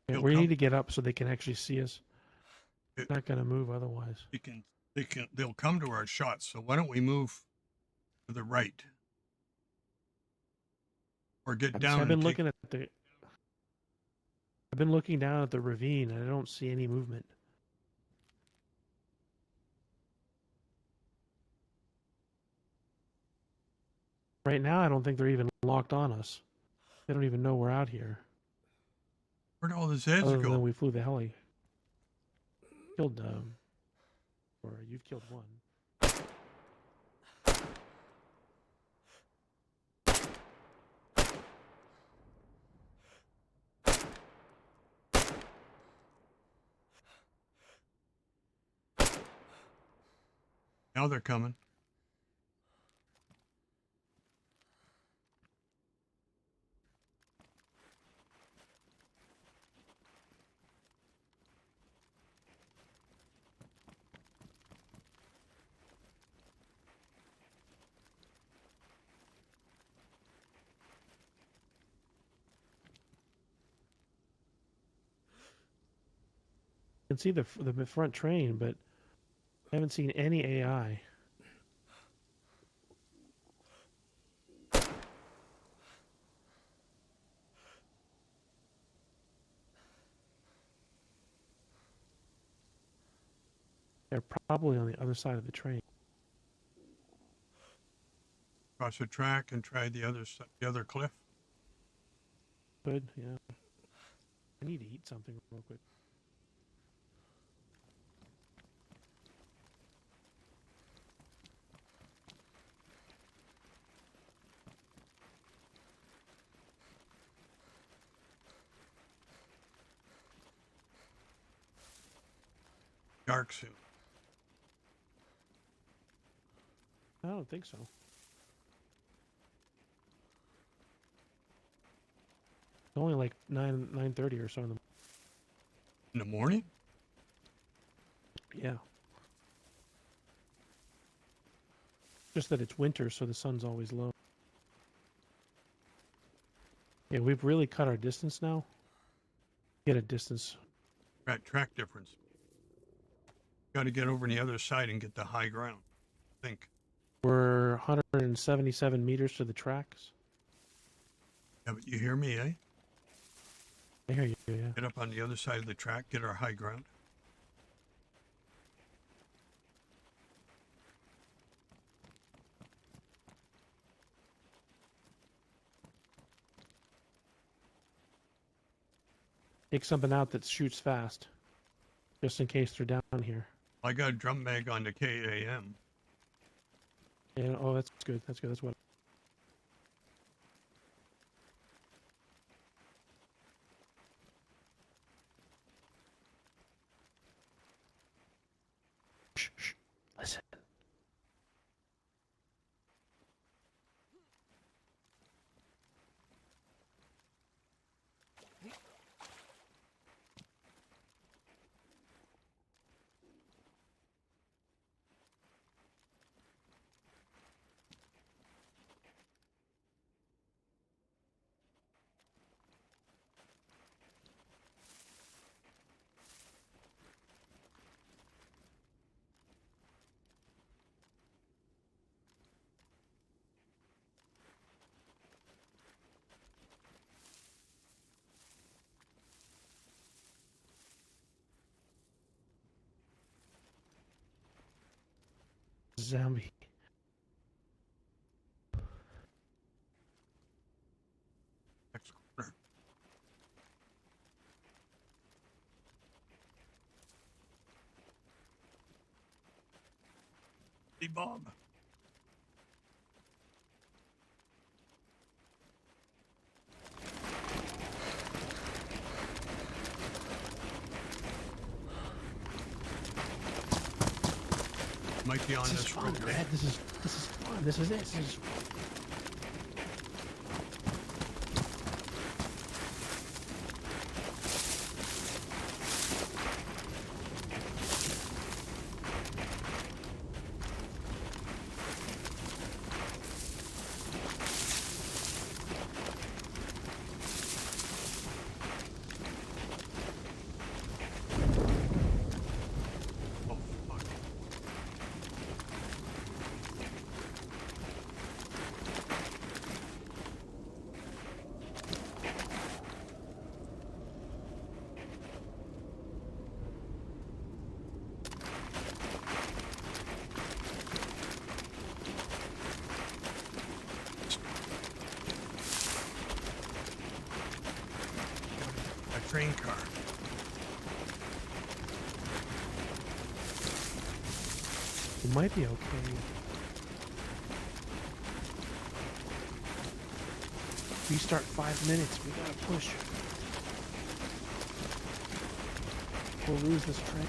yeah, He'll we come- need to get up so they can actually see us. It- Not gonna move otherwise. They'll come to our shots. So why don't we move to the right, or get down? I've been and looking at the. I've been looking down at the ravine, and I don't see any movement. Right now, I don't think they're even locked on us. They don't even know we're out here. Where'd all the Zeds Other go? than we flew the heli. Killed or you've killed one. Now they're coming. You can see the front train, but I haven't seen any AI. They're probably on the other side of the train. Cross the track and try the other cliff. Good, yeah. I need to eat something real quick. Dark soon. I don't think so. It's only like 9:30 or so in the In the morning? yeah. Just that it's winter, so the sun's always low. Yeah, we've really cut our distance now. Get a distance. Right, track difference. Got to get over on the other side and get the high ground. I think. We're 177 meters to the tracks. Yeah, but you hear me, eh? I hear you, yeah. Get up on the other side of the track, get our high ground. Take something out that shoots fast, just in case they're down here. I got a drum mag on the KAM. And oh, that's good. That's good. That's what. Shh, shh. Listen. Zombie. Next corner. Hey, Bob. Might be on This is this fun, road. Red. This is fun. This is it. This is... Oh, fuck. A train car. It might be okay. Restart 5 minutes. We gotta push. We'll lose this train.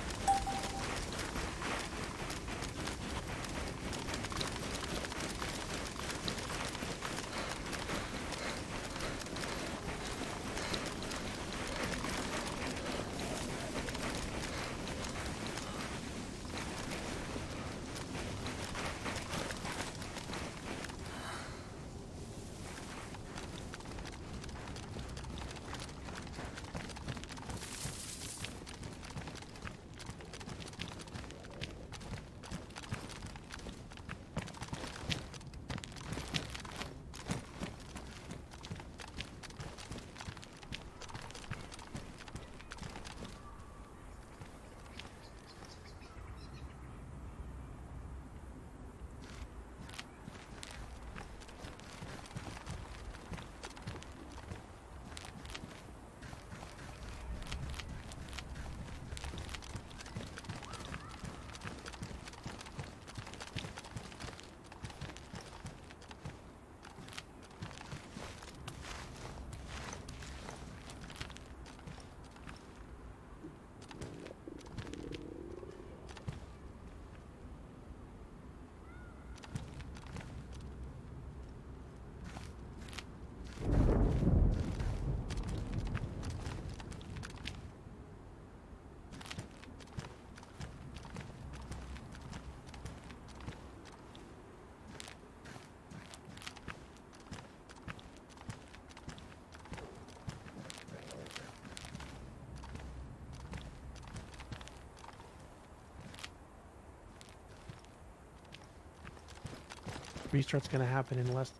Restart's gonna happen in less.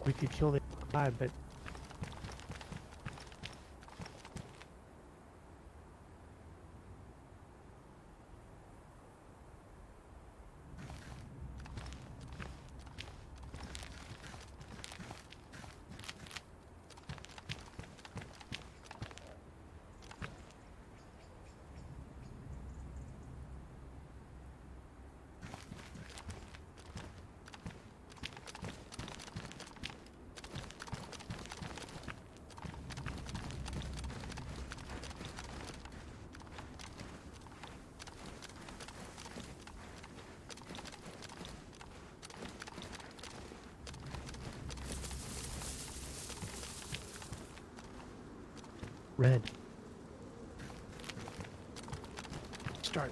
We could kill the guy, but Red. Start.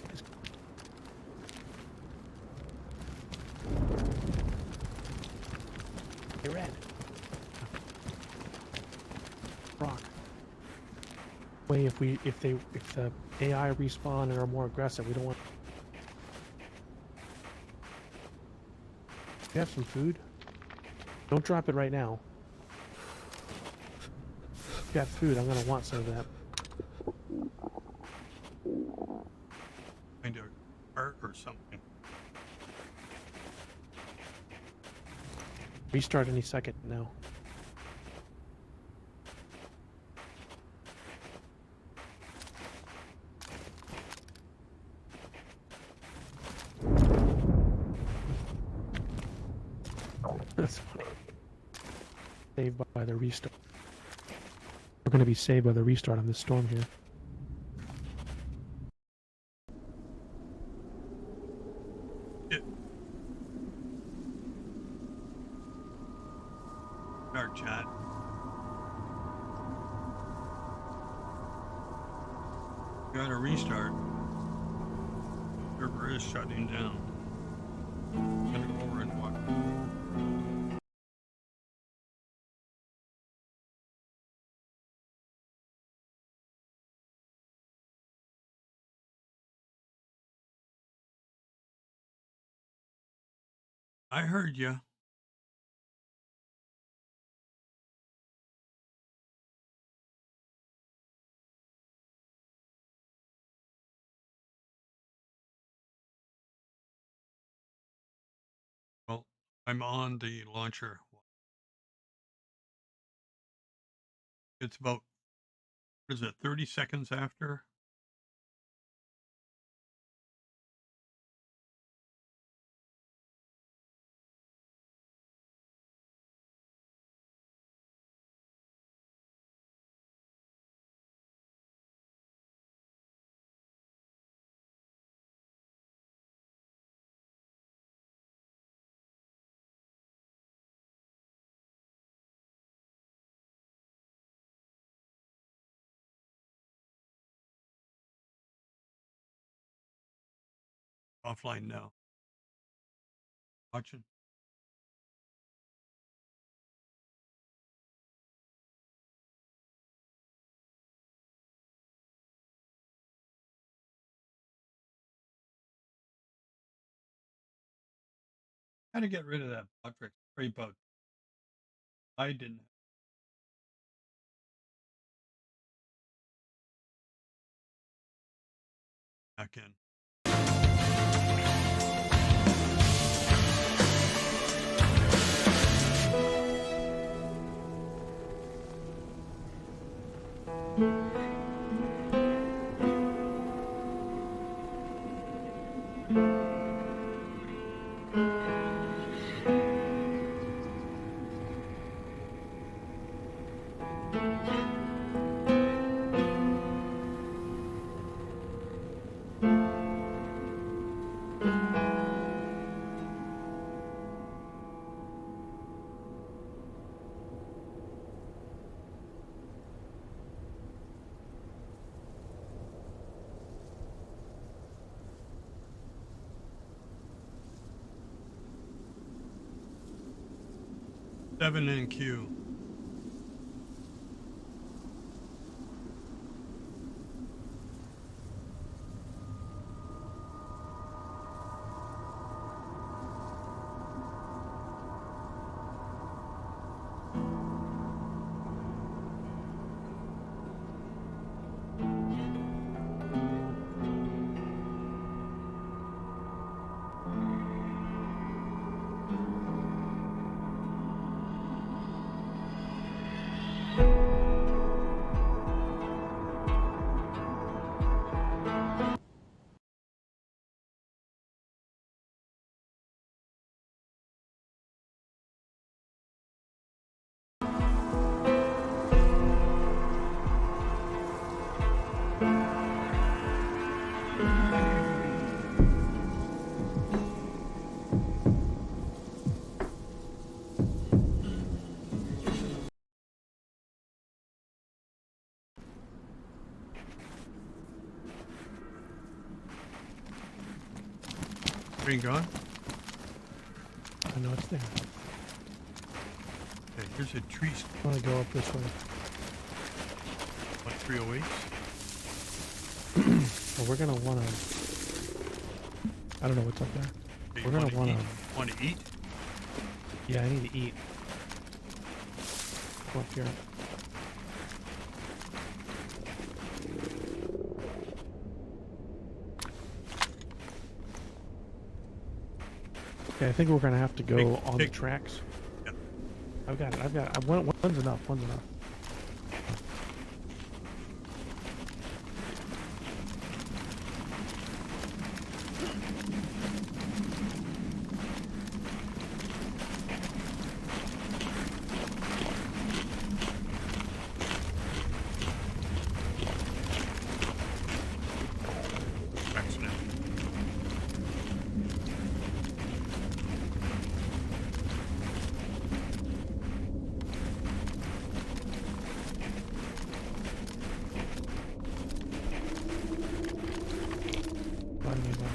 Hey, Red. Rock. Way if the AI respawn and are more aggressive, we don't want. You have some food? Don't drop it right now. If you got food, I'm gonna want some of that. Kind of art or something. Restart any second now. That's funny. Saved by the restart. We're going to be saved by the restart of this storm here. Our chat. Got to restart. Server is shutting down. I'm gonna go over and watch. I heard you. Well, I'm on the launcher. It's about, what is it, 30 seconds after? Offline now. Watching. How to get rid of that portrait? Spray bug. I didn't. Back in. Seven in queue. Green gone? I know it's there. Okay, here's a tree. I want to go up this way. What, 308? Well, we're gonna want to. I don't know what's up there. Okay, We're gonna want to. Want to eat? Yeah, I need to eat. Come up here. Okay, I think we're gonna have to go on the tracks. Yep. I've got it. One's enough. One's enough. Excellent. Find me one.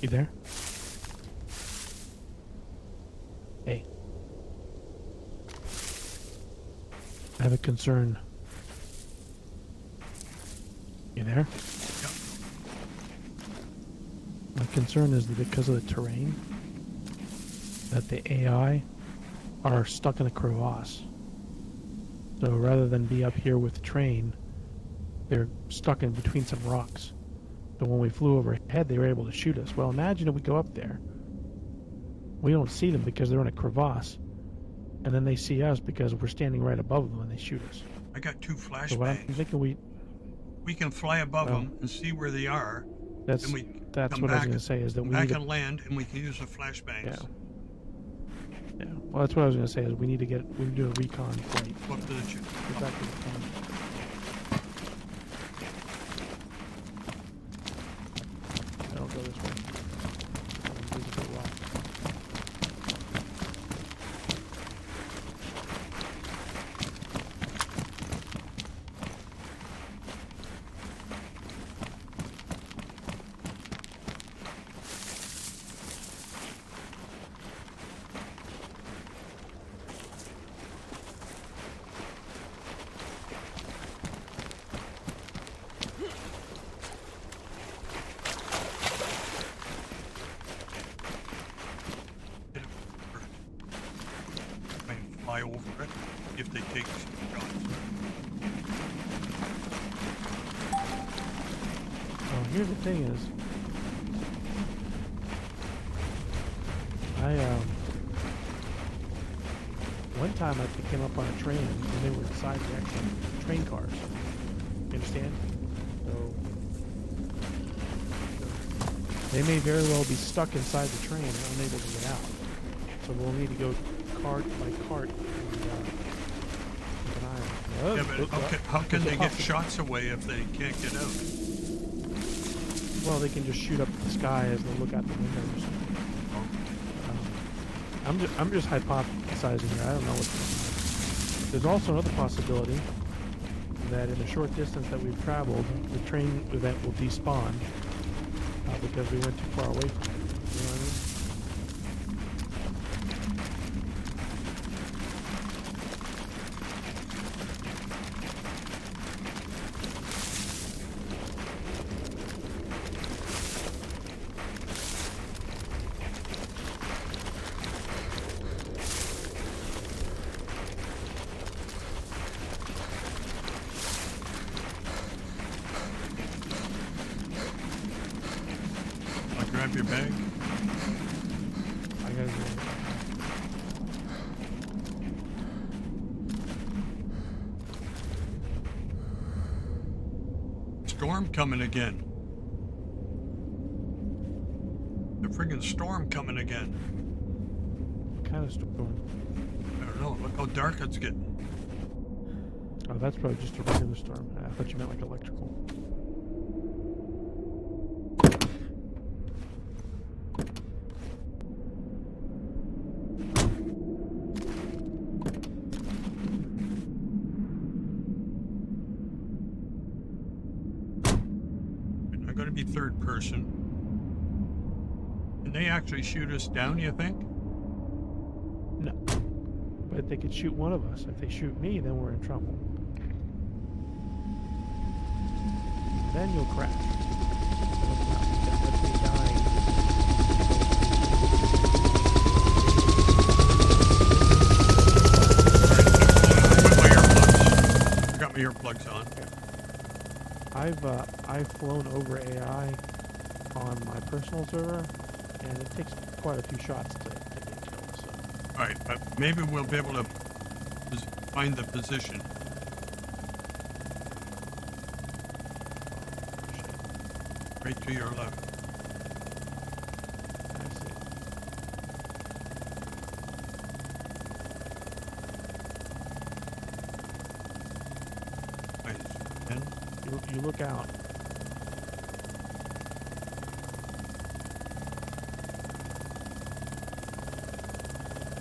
You there? Hey. I have a concern. You there? Yep. My concern is that because of the terrain, that the AI are stuck in a crevasse. So rather than be up here with the train, they're stuck in between some rocks. So when we flew overhead, they were able to shoot us. Well, imagine if we go up there. We don't see them because they're in a crevasse. And then they see us because we're standing right above them and they shoot us. I got 2 flashbangs. So what I'm thinking we can fly above them and see where they are. That's and we what come I was back, going to say is that come we back need to, and land, and we can use the flashbangs. yeah. Yeah. Well, that's what I was going to say is we need to do a recon flight. Go up to the Get back to the plane. I'll go this way. Invisible rock. Fly over it if they take shots. Well, here's the thing is, One time I picked him up on a train and they were inside the actual train cars. You understand? So they may very well be stuck inside the train and unable to get out. So we'll need to go cart by cart and keep an eye on them. Yeah, but how can they get shots away if they can't get out? Well, they can just shoot up at the sky as they look out the windows. I'm just hypothesizing here. I don't know what's going on. There's also another possibility that in the short distance that we've traveled, the train event will despawn because we went too far away from it. You know what I mean? Grab your bag. I gotta go. Storm coming again. The friggin' storm coming again. What kind of storm? I don't know. Look how dark it's getting. Oh, that's probably just a regular storm. I thought you meant like electrical. Be third person. Can they actually shoot us down, you think? No. But they could shoot one of us. If they shoot me, then we're in trouble. Then you'll crash. That's me dying. I got my earplugs on. Okay. I've flown over AI on my personal server, and it takes quite a few shots to get killed. So. All right, but maybe we'll be able to find the position. Right to your left. I see. Nice. And You look out.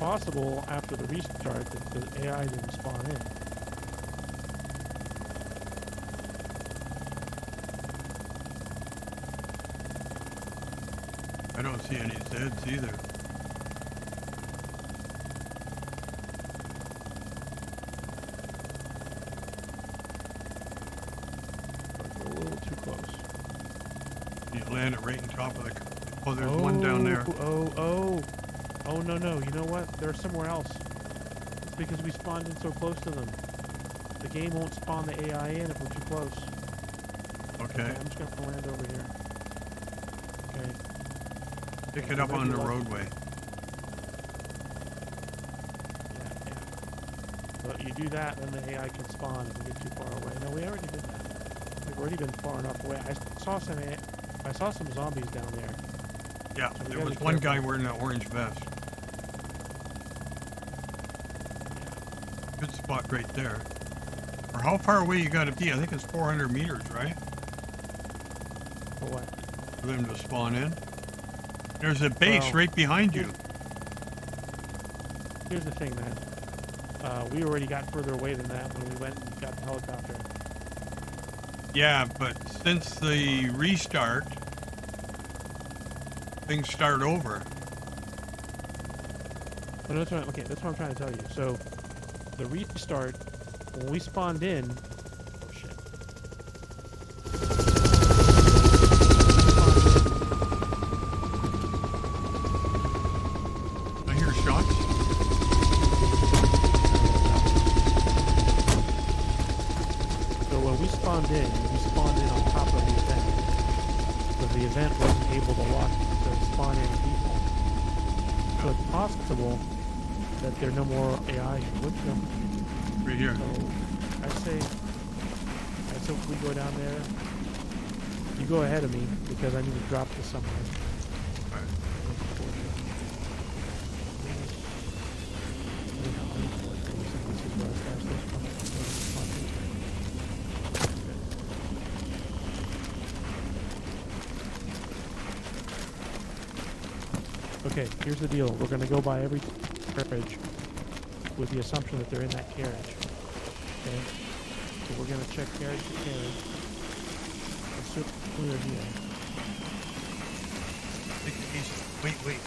Possible after the restart that the AI didn't spawn in. I don't see any Zeds either. We're a little too close. You land it right on top of the... Oh, there's one down there. Oh, no. You know what? They're somewhere else. It's because we spawned in so close to them. The game won't spawn the AI in if we're too close. Okay. I'm just going to land over here. Okay. Pick it up on the roadway. Yeah. But you do that, then the AI can spawn if we get too far away. No, we already did that. We've already been far enough away. I saw some zombies down there. Yeah, So there was one guy wearing an orange vest. Yeah. Good spot right there. Or how far away you gotta be? I think it's 400 meters, right? For what? For them to spawn in. There's a base right behind you. Here's the thing, man. We already got further away than that when we went and got the helicopter. Yeah, but since the restart, things start over. But that's what I'm trying to tell you. So, the restart, when we spawned in... Oh, shit. I hear shots. So when we spawned in on top of the event. But the event wasn't able to spawn in people. So it's possible that there are no more AI wood jump. Right here. So I say we go down there. You go ahead of me because I need to drop this somewhere. All right. Okay, here's the deal. We're going to go by every carriage with the assumption that they're in that carriage. Okay? So we're going to check carriage to carriage. Assuming they're here. Take it easy. Wait.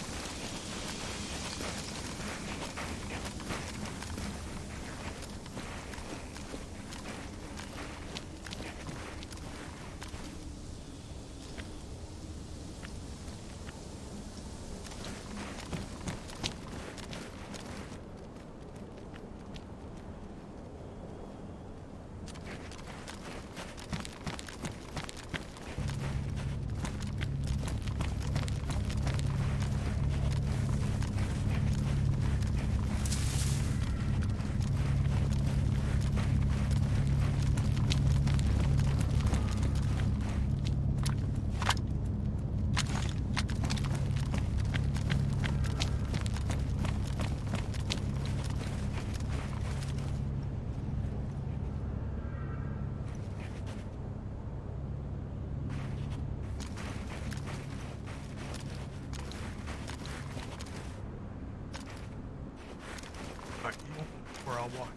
All right, you open before I'll walk.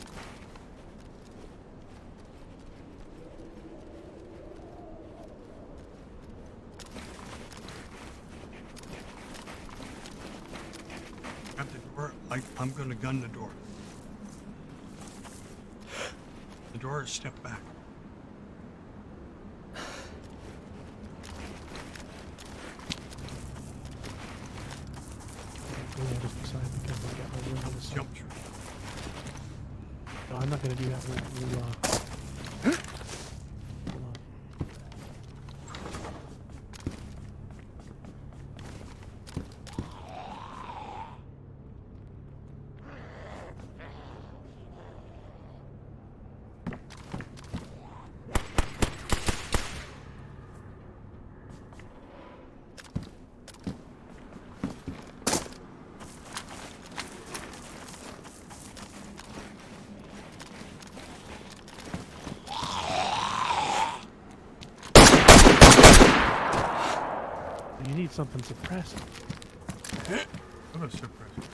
At the door, I'm going to gun the door. The door is step back. Just decide because I got my room on the side. Jump through. No, I'm not going to do that. We'll hold on. You need something suppressed. I'm going to suppress it.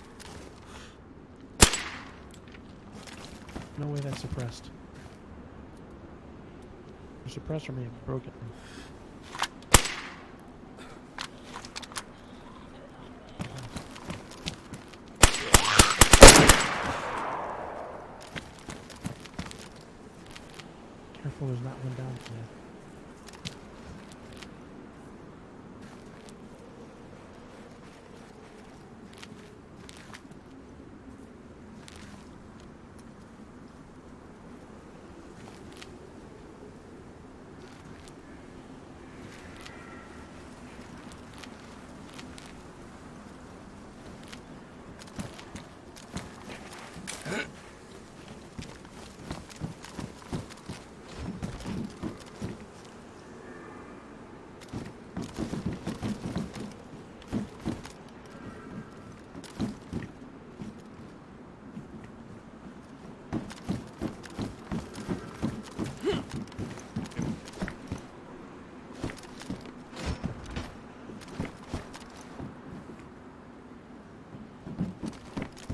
No way that's suppressed. Your suppressor may have broken. Careful, there's not one down there.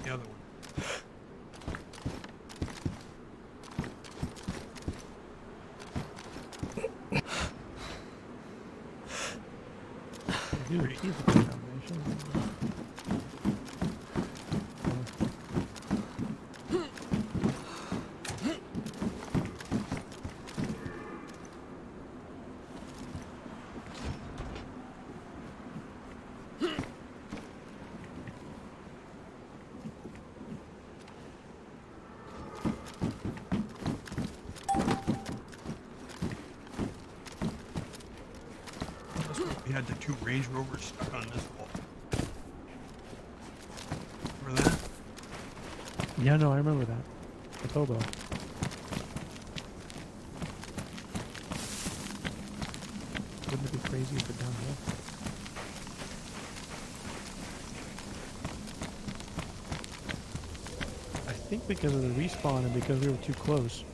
The other one. Dude, he's a good combination. We had the two Range Rovers stuck on this wall. Yeah, no, I remember that. The Tobo. Wouldn't it be crazy if it downhill? I think because of the respawn and because we were too close,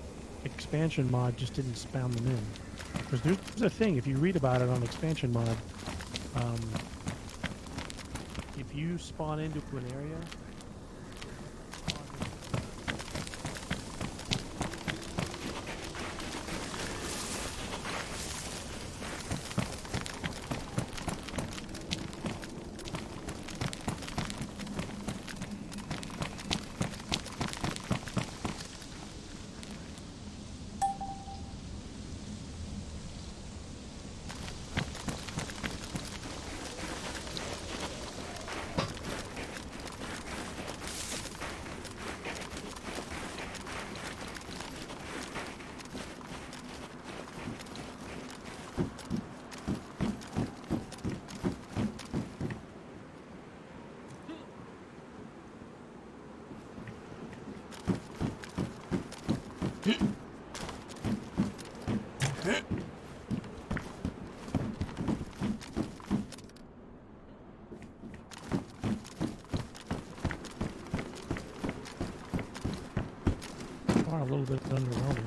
expansion mod just didn't spawn them in. Because there's a thing, if you read about it on expansion mod, if you spawn into an area, are a little bit underwhelming.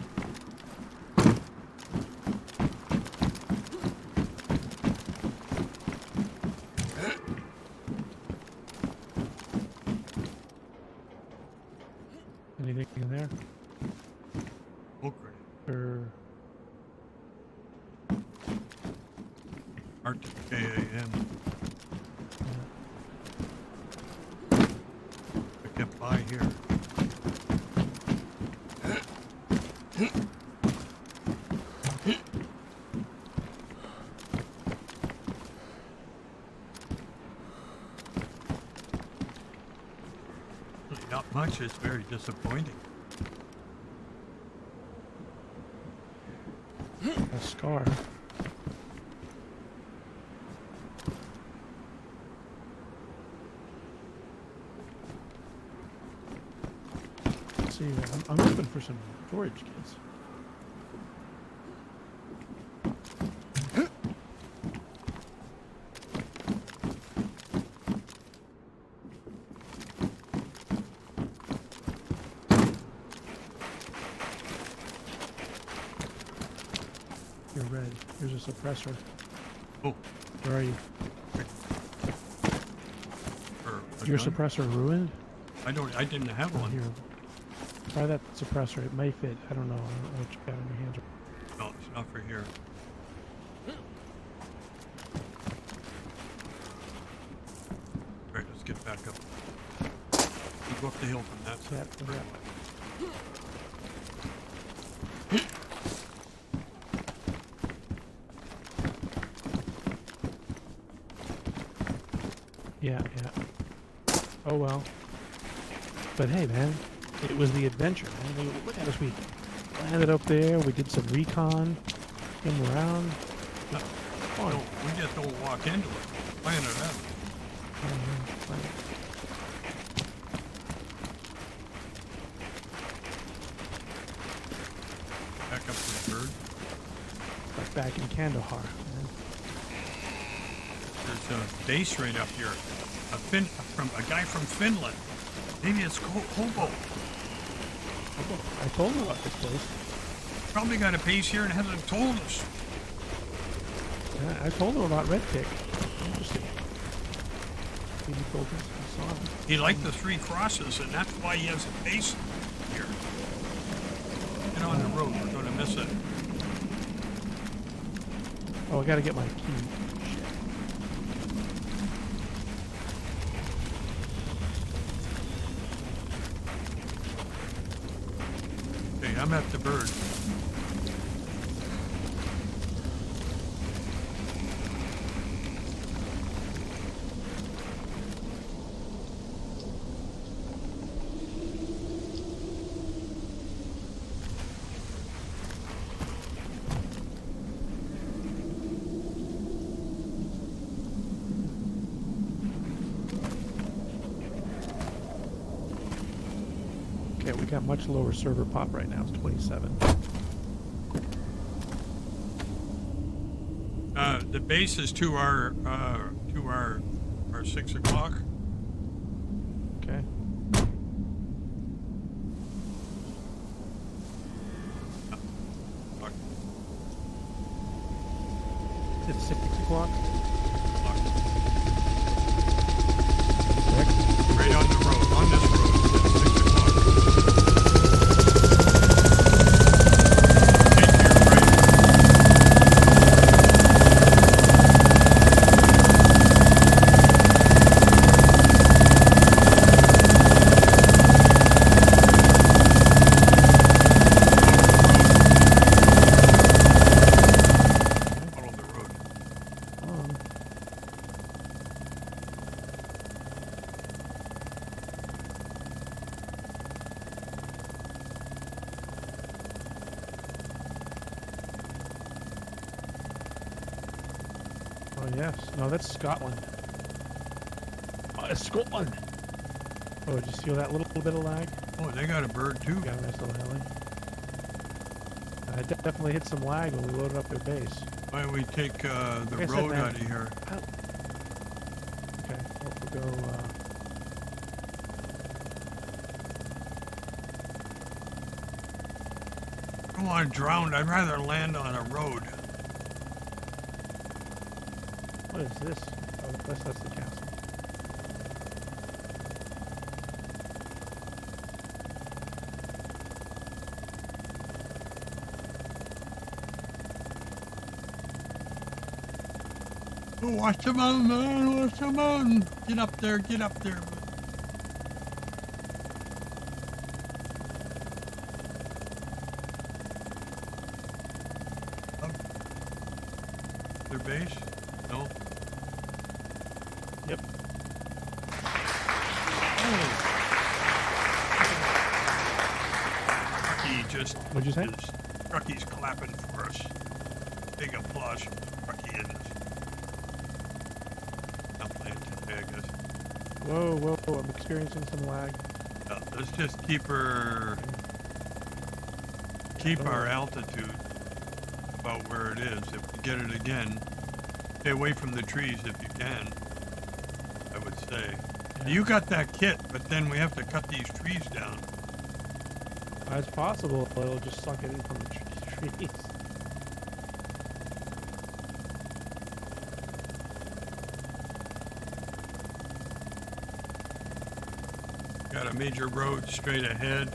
Anything in there? Poker. Or RedTic KAM. I kept by here. Not much, it's very disappointing. a scar. Let's see, I'm looking for some storage kits. You're red. Here's a suppressor. Oh, Where are you? for Your gun? suppressor ruined? I didn't have one. Here. Try that suppressor. It may fit. I don't know. I don't know what you got in your hands. No, it's not for here. Alright, let's get back up. We go up the hill from that side. Yeah. Yeah. Oh well. But hey, man, it was the adventure, man. Look at us. We landed up there. We did some recon. Came around. Fun. No, we just don't walk into it. Plan it out. Back up to the bird. Like back in Kandahar, man. There's a base right up here. A guy from Finland. Maybe it's Hobo. I told him about this place. Probably got a base here and hasn't told us. Yeah, I told him about RedTic. Interesting. He told us. I saw him. He liked the 3 crosses, and that's why he has a base here. Get on the road. We're going to miss it. Oh, I gotta get my key. Shit. Okay, I'm at the bird. Okay, we got much lower server pop right now. It's 27. The base is to our 6 o'clock. Okay. Is it 6 o'clock? Right on the road, on this road, it's 6 o'clock. Take your right. Follow the road. Oh yes. No, that's Scotland. Oh, it's Scotland. Oh, did you feel that little bit of lag? Oh, they got a bird too. Got a nice little heli. I definitely hit some lag when we loaded up their base. Why don't we take the Like I said, road man, out of here? Okay, we'll go. I don't want to drown. I'd rather land on a road. What is this? Oh, that's the castle. Oh, watch the mountain, man. Watch the mountain. Get up there. Get up there. Up. Their base? No. Yep. Truckee just. What'd you say? Truckee's clapping for us. Big applause from Truckee in this. I'm playing today, I guess. Whoa, whoa, whoa! I'm experiencing some lag. Let's just keep our altitude about where it is. If we get it again, stay away from the trees if you can, I would say. Yeah. You got that kit, but then we have to cut these trees down. It's possible it'll just suck it in from the trees. Got a major road straight ahead.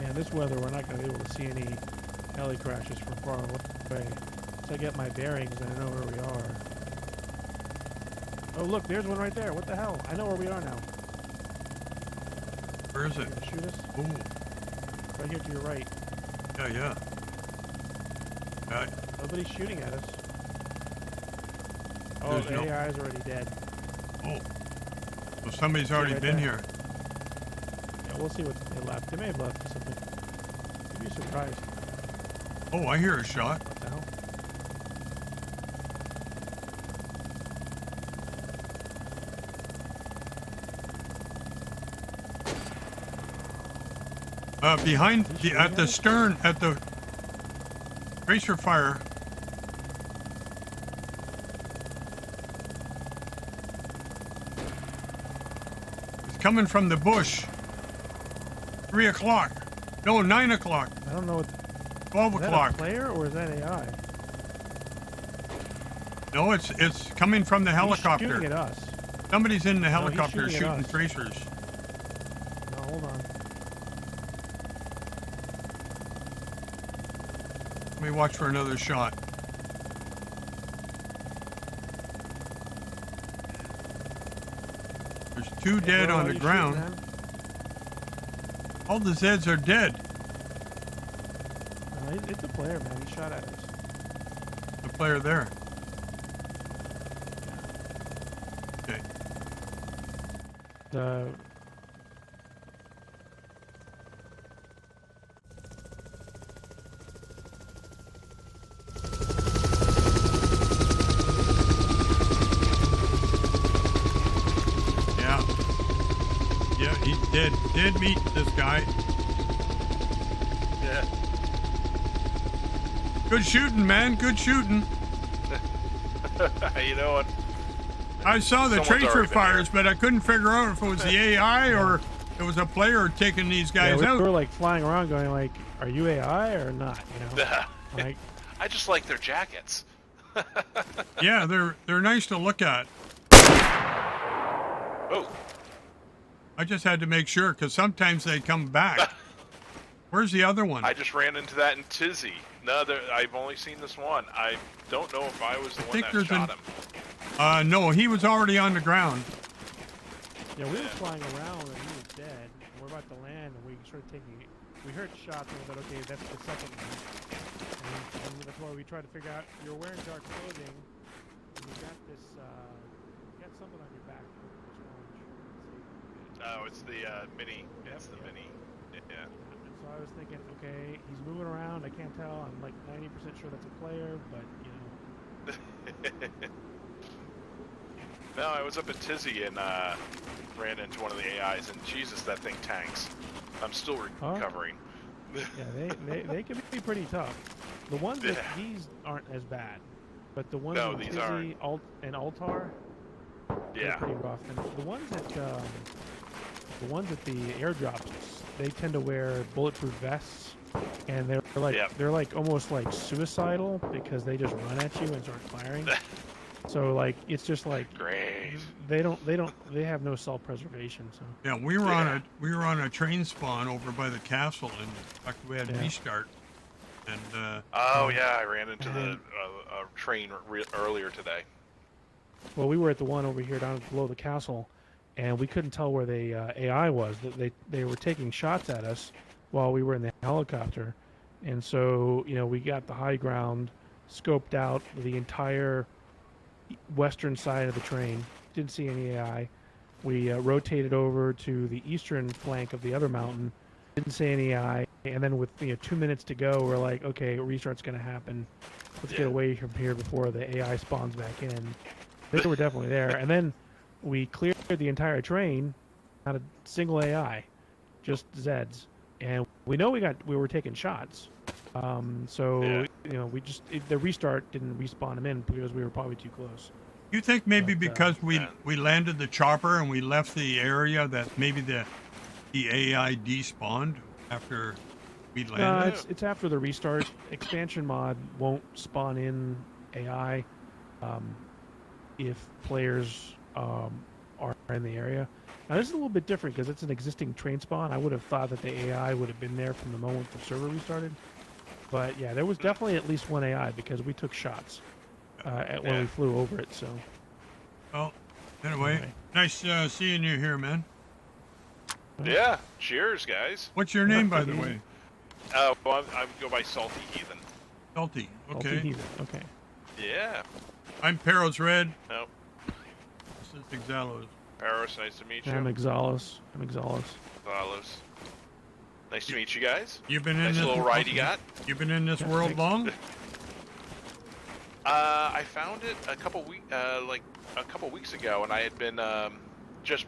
Yeah, in this weather we're not going to be able to see any heli crashes from far away. So I get my bearings and I know where we are. Oh look, there's one right there. What the hell? I know where we are now. Where is You it? gonna shoot us? Ooh, Right here to your right. yeah. Nobody's shooting at us. Oh, There's the no- AI is already dead. Oh, well, somebody's already right been there. here. Yeah, we'll see what they left. They may have left something. You'd be surprised. Oh, I hear a shot. What the hell? Behind, at the stern, at the tracer fire. It's coming from the bush. 3 o'clock. No, 9 o'clock. I don't know what. 12 Is that o'clock. a player or is that AI? No, it's coming from the He's helicopter. shooting at us. Somebody's in the he's helicopter shooting at shooting us. tracers. No, hold on. Let me watch for another shot. There's 2 dead Where on are the you ground. shooting, man? All the Zeds are dead. No, it's a player, man. He shot at us. The player there. Okay. The did meet this guy. Yeah. Good shooting, man. Good shooting. How you doing? I saw the Someone's tracer already been fires, here. but I couldn't figure out if it was the AI or it was a player taking these guys we out. were like flying around going like, are you AI or not? You know, like, I just like their jackets. Yeah, they're nice to look at. Oh. I just had to make sure because sometimes they come back. Where's the other one? I just ran into that in Tizzy. No, I've only seen this one. I don't know if I was the one think that there's shot him. No, he was already on the ground. yeah, we were flying around and he was dead. And we're about to land and we started taking. We heard shots and we thought, okay, that's the second one. And that's why we tried to figure out. You're wearing dark clothing. And you got this. You got something on your back. It's orange. No, it's the mini. It's the mini. Yeah. So I was thinking, okay, he's moving around. I can't tell. I'm like 90% sure that's a player, but you know. No, I was up at Tizzy and ran into one of the AIs, and Jesus, that thing tanks. I'm still recovering. Yeah, they can be pretty tough. The ones that these aren't as bad, but the ones in Tizzy, and Altar, they're pretty rough. And the ones at the airdrops, they tend to wear bulletproof vests, and they're like almost like suicidal because they just run at you and start firing. So like it's just like great. They have no self-preservation. So yeah, we were on a train spawn over by the castle, and in fact we had restart. And I ran into the train earlier today. Well, we were at the one over here down below the castle, and we couldn't tell where the AI was. They were taking shots at us while we were in the helicopter, and so we got the high ground, scoped out the entire western side of the train. Didn't see any AI. We rotated over to the eastern flank of the other mountain. Didn't see any AI. And then with 2 minutes to go, we're like, okay, restart's going to happen. Let's get away from here before the AI spawns back in. They were definitely there. And then we cleared the entire train, not a single AI, just Zeds. And we know we were taking shots. The restart didn't respawn them in because we were probably too close. You think maybe because we landed the chopper and we left the area that maybe the AI despawned after we landed? No, it's after the restart. Expansion mod won't spawn in AI if players are in the area. Now this is a little bit different because it's an existing train spawn. I would have thought that the AI would have been there from the moment the server restarted. But yeah, there was definitely at least one AI because we took shots when we flew over it. So. Well, anyway, nice seeing you here, man. Yeah, cheers, guys. What's your name, by the way? Well, I go by Salty Heathen. Salty, okay. Salty Heathen, okay. Yeah. I'm ParoZRed. Oh. This is Exalos. Paros, nice to meet you. I'm Exalos. Exalos. Nice to meet you guys. You've been in this little ride you got. You've been in this world long? I found it a couple weeks ago, and I had been just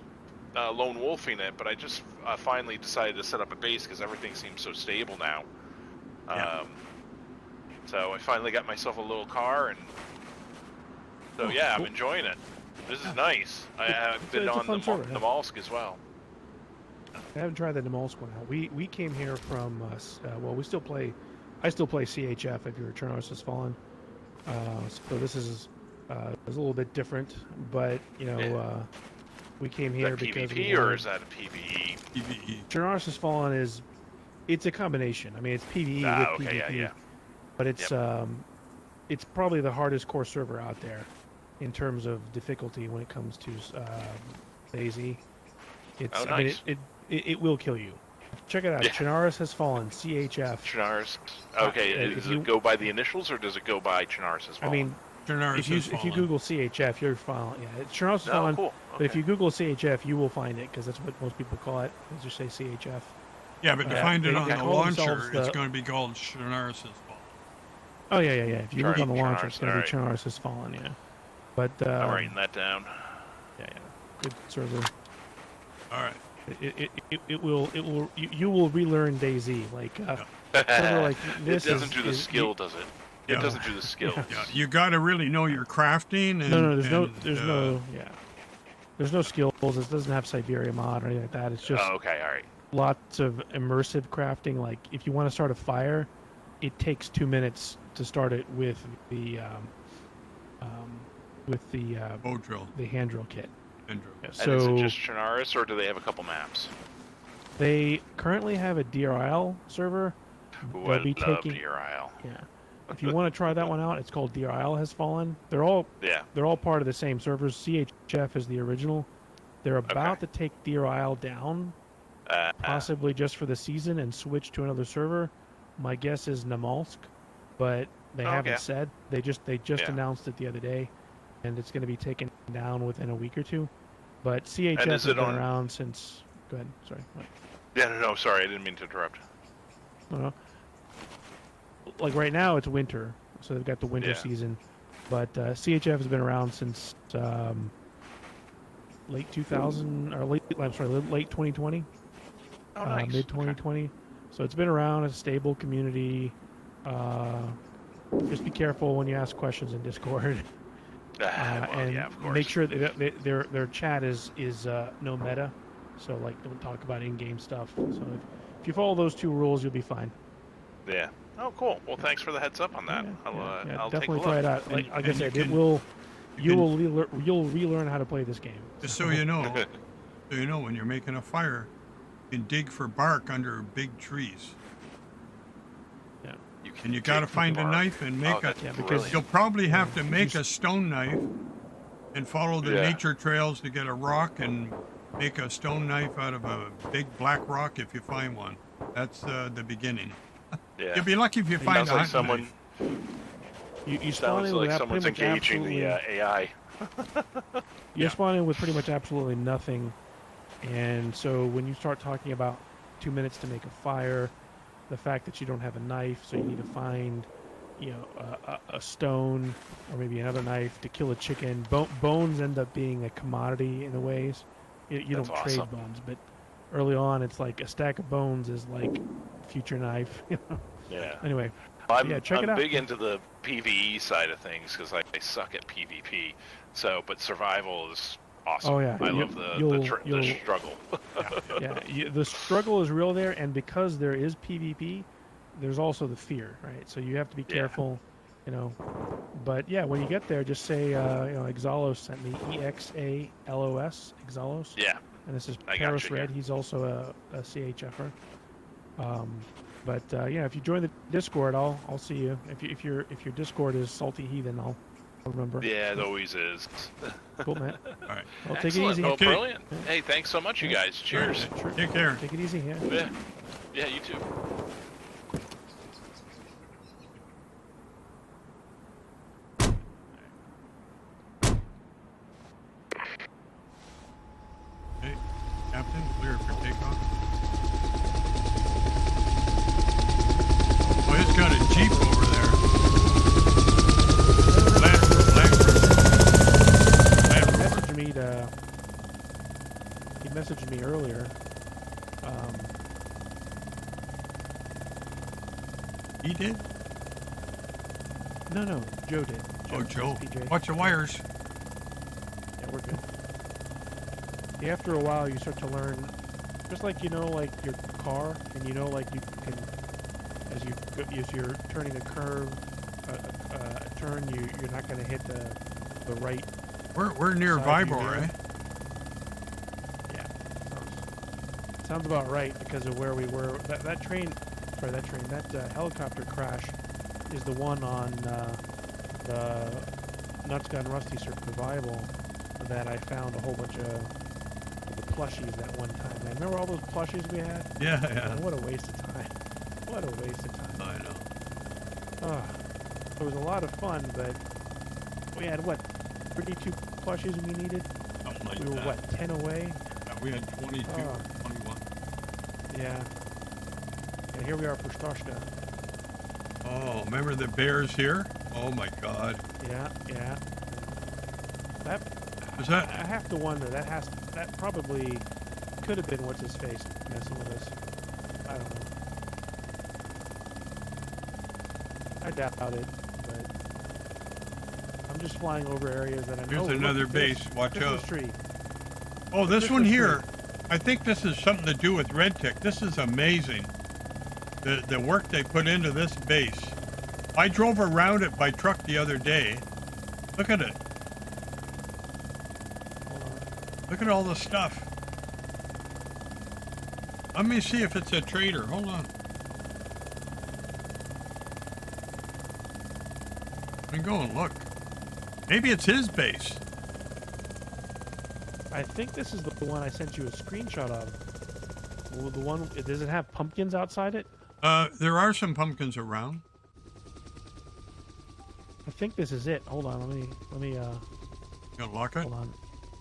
lone wolfing it, but I just finally decided to set up a base because everything seems so stable now. So I finally got myself a little car, and so I'm enjoying it. This is nice. I've been on the Molsk as well. I haven't tried the Nemolsk one out. We came here from we still play. I still play CHF if you're Chernarus has fallen. So this is a little bit different, but we came here because PvP or is that a PvE? PvE. Chernarus has fallen it's a combination. I mean, it's PvE with PvP, but it's probably the hardest core server out there in terms of difficulty when it comes to DayZ. It's nice. I mean, it will kill you. Check it out. Yeah. Chernarus has fallen. CHF. Chernarus. Okay, does it go by the initials or does it go by Chernarus has fallen? I mean, if you Google CHF, you'll find Chernarus has fallen. Cool. Okay. But if you Google CHF, you will find it because that's what most people call it. They just say CHF. Yeah, but to find it on the launcher, it's the... going to be called Chernarus has fallen. Oh yeah. If you look on the launcher, it's going to be Chernarus has fallen. Yeah. But I'm writing that down. Yeah. Good server. All right. it will you will relearn DayZ like server like this. It doesn't do the skill, does it? Yeah. It doesn't do the skill. Yeah, you got to really know your crafting. And, No, there's no skills. It doesn't have Siberia mod or anything like that. It's just Oh, okay, all right. lots of immersive crafting. Like if you want to start a fire, it takes 2 minutes to start it with the bow drill. the hand drill kit. And drill. Yeah, And so is it just Chernarus, or do they have a couple maps? they currently have a DRL server. Ooh, They'll I be love taking DRL. yeah. If you want to try that one out, it's called DRL Has Fallen. They're all part of the same servers. CHF is the original. They're about to take DRL down, possibly just for the season, and switch to another server. My guess is Namalsk, but they haven't said. They just announced it the other day, and it's going to be taken down within a week or two. But CHF has been around since. Go ahead. Sorry. What? Yeah, no, sorry, I didn't mean to interrupt. No. Like right now, it's winter, so they've got the winter season. But CHF has been around since late 2000 or late 2020, nice. mid 2020. Okay. So it's been around. It's a stable community. Just be careful when you ask questions in Discord. And yeah, of course. make sure that their chat is no meta. So like, don't talk about in-game stuff. So if you follow those two rules, you'll be fine. Yeah. Oh, cool. Well, thanks for the heads up on that. I'll definitely take a try look. it out. Like I said, you'll relearn how to play this game. Just so you know, when you're making a fire, you can dig for bark under big trees. Yeah. And you got to find a knife and make because you'll probably have to make a stone knife and follow the nature trails to get a rock and make a stone knife out of a big black rock if you find one. That's the beginning. Yeah. You'll be lucky if you find Sounds a like someone. You Sounds like someone's engaging the AI. You're spawning with pretty much absolutely nothing, and so when you start talking about 2 minutes to make a fire, the fact that you don't have a knife, so you need to find, a stone or maybe another knife to kill a chicken. Bones end up being a commodity in a ways. You don't trade bones, but early on, it's like a stack of bones is like future knife. Yeah. Anyway, check it out. I'm big into the PvE side of things because I suck at PvP. So, but survival is awesome. Oh yeah, I love the struggle. The struggle is real there, and because there is PvP, there's also the fear, right? So you have to be careful, But yeah, when you get there, just say, Exalos sent me, EXALOS, Exalos. Yeah. And this is ParoZRed. He's also a CHFer. But if you join the Discord, I'll see you. If your Discord is Salty Heathen, I'll remember. Yeah, it always is. Cool, man. All right. Well, take it easy. Oh, brilliant. Hey, thanks so much, you guys. Cheers. Sure. Take care. Take it easy. Yeah. Yeah, you too. Hey, Captain, clear for takeoff. Oh, it's got a Jeep over there. He messaged me earlier. He did? No, Joe did. Joe. PJ. Watch the wires. Yeah, we're good. After a while, you start to learn, just like like your car, and like you can, as you're turning a curve, a turn, you're not going to hit the right. We're near Vibor, eh? Yeah, sounds about right because of where we were. That helicopter crash is the one on the Nuts Gun Rusty Survival that I found a whole bunch of the plushies that one time. Man, remember all those plushies we had? Yeah. Man, what a waste of time. What a waste of time. I know. It was a lot of fun, but we had, 32 plushies we needed? Something like we were, 10 away? Yeah, we had 22, 21. Yeah. And here we are for Stoshka. Oh, remember the bears here? Oh my God. Yeah. I have to wonder, that probably could have been what's his face messing with us. I don't know. I doubt it, but I'm just flying over areas that I know. Here's another base. Watch Christmas out. tree. Oh, this Christmas one here. tree. I think this is something to do with RedTic. This is amazing. The work they put into this base. I drove around it by truck the other day. Look at it. Hold on. Look at all the stuff. Let me see if it's a trader. Hold on. Let me go and look. Maybe it's his base. I think this is the one I sent you a screenshot of. Well, the one, does it have pumpkins outside it? There are some pumpkins around. I think this is it. Hold on, let me You gonna lock it? hold on.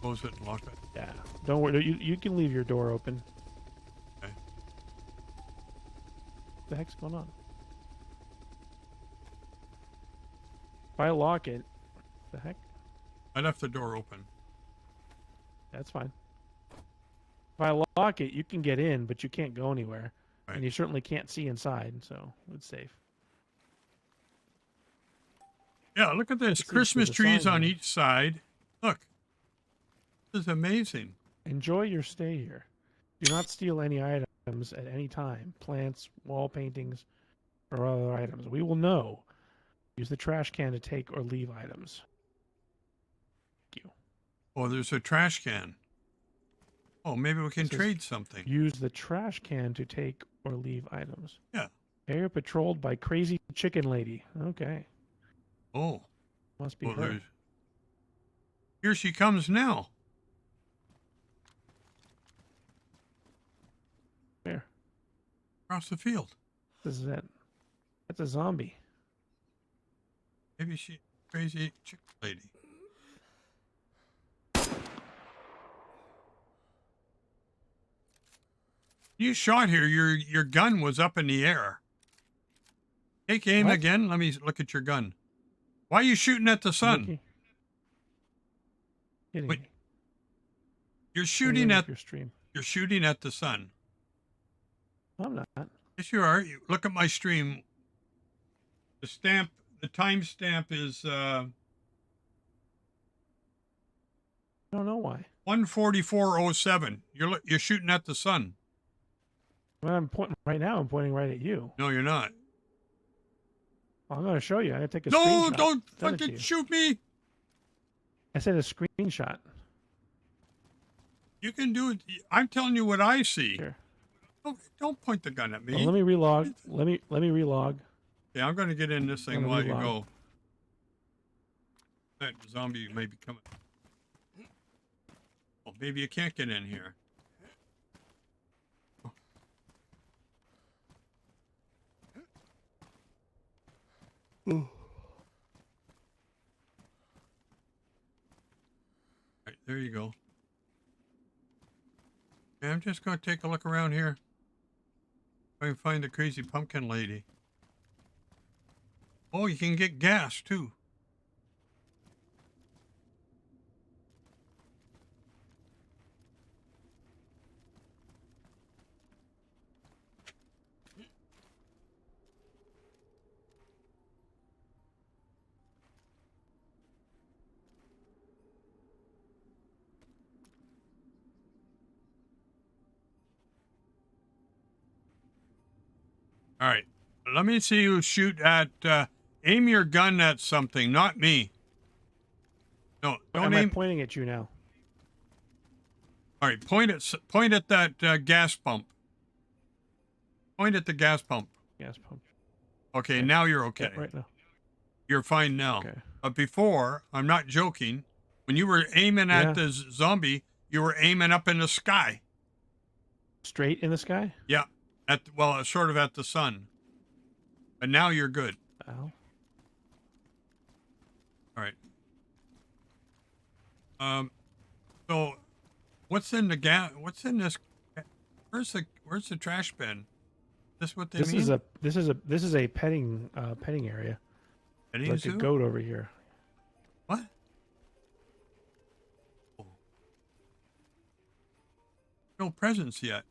Close it and lock it. Yeah, don't worry. You can leave your door open. Okay. What the heck's going on? If I lock it, the heck? I left the door open. That's fine. If I lock it, you can get in, but you can't go anywhere. Right. And you certainly can't see inside, so it's safe. Yeah, look at this. Let's see, Christmas there's a trees sign on here. each side. Look. This is amazing. Enjoy your stay here. Do not steal any items at any time. Plants, wall paintings, or other items. We will know. Use the trash can to take or leave items. Thank you. Oh, there's a trash can. Oh, maybe we can This is- trade something. Use the trash can to take or leave items. Yeah. Area patrolled by crazy chicken lady. Okay. Oh. Must be Well, her. here she comes now. Where? Across the field. This is it. That's a zombie. Maybe she crazy chick lady. You shot here. Your gun was up in the air. Take aim What? again. Let me look at your gun. Why are you shooting at the sun? Mickey. Kidding Wait, me. You're Let me shooting look at your stream. you're shooting at the sun. I'm not. Yes, you are. You look at my stream. The stamp, the timestamp is I don't know why. 1:44:07. You're shooting at the sun. When I'm pointing right now, I'm pointing right at you. No, you're not. I'm going to show you. I'm going to take a No, screenshot. don't Send it to fucking you. shoot me. I said a screenshot. You can do it. I'm telling you what I see. Here. Don't point the gun at me. Well, let me relog. Let me relog. Yeah, I'm going to get in this thing I'm while gonna you relog. go. That zombie may be coming. Well, maybe you can't get in here. Right, there you go. Okay, I'm just going to take a look around here. If I can find the crazy pumpkin lady. Oh, you can get gas too. All right. Let me see you shoot at, aim your gun at something, not me. No, don't Am I aim. pointing at you now? All right, point at that gas pump. Point at the gas pump. Gas pump. Okay, now you're okay. Yeah, right now. You're fine now. Okay. But before, I'm not joking, when you were aiming Yeah. at the zombie, you were aiming up in the sky. Straight in the sky? Yeah, well, sort of at the sun. But now you're good. Ow. All right. So what's in the gas? What's in this? Where's the trash bin? Is this what they This mean? is a petting area. Petting Like zoo? a goat over here. What? Oh. No presents yet.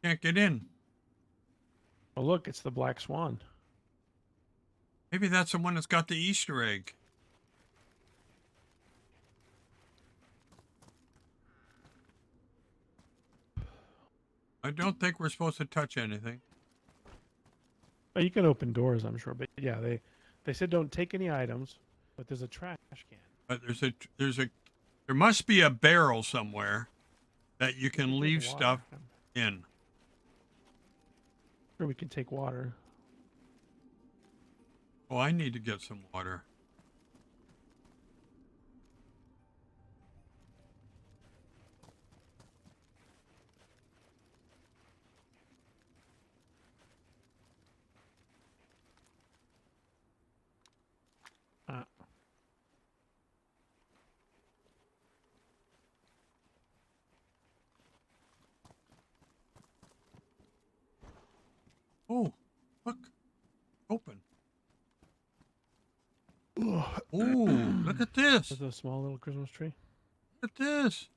Can't get in. Oh, look, it's the Black Swan. Maybe that's the one that's got the Easter egg. I don't think we're supposed to touch anything. Oh, you can open doors, I'm sure, but yeah, they said don't take any items, but there's a trash can. But there must be a barrel somewhere that you can leave Water. stuff in. Or we can take water. Oh, I need to get some water. Oh, look. Open. Oh, look at this. There's a small little Christmas tree. Look at this.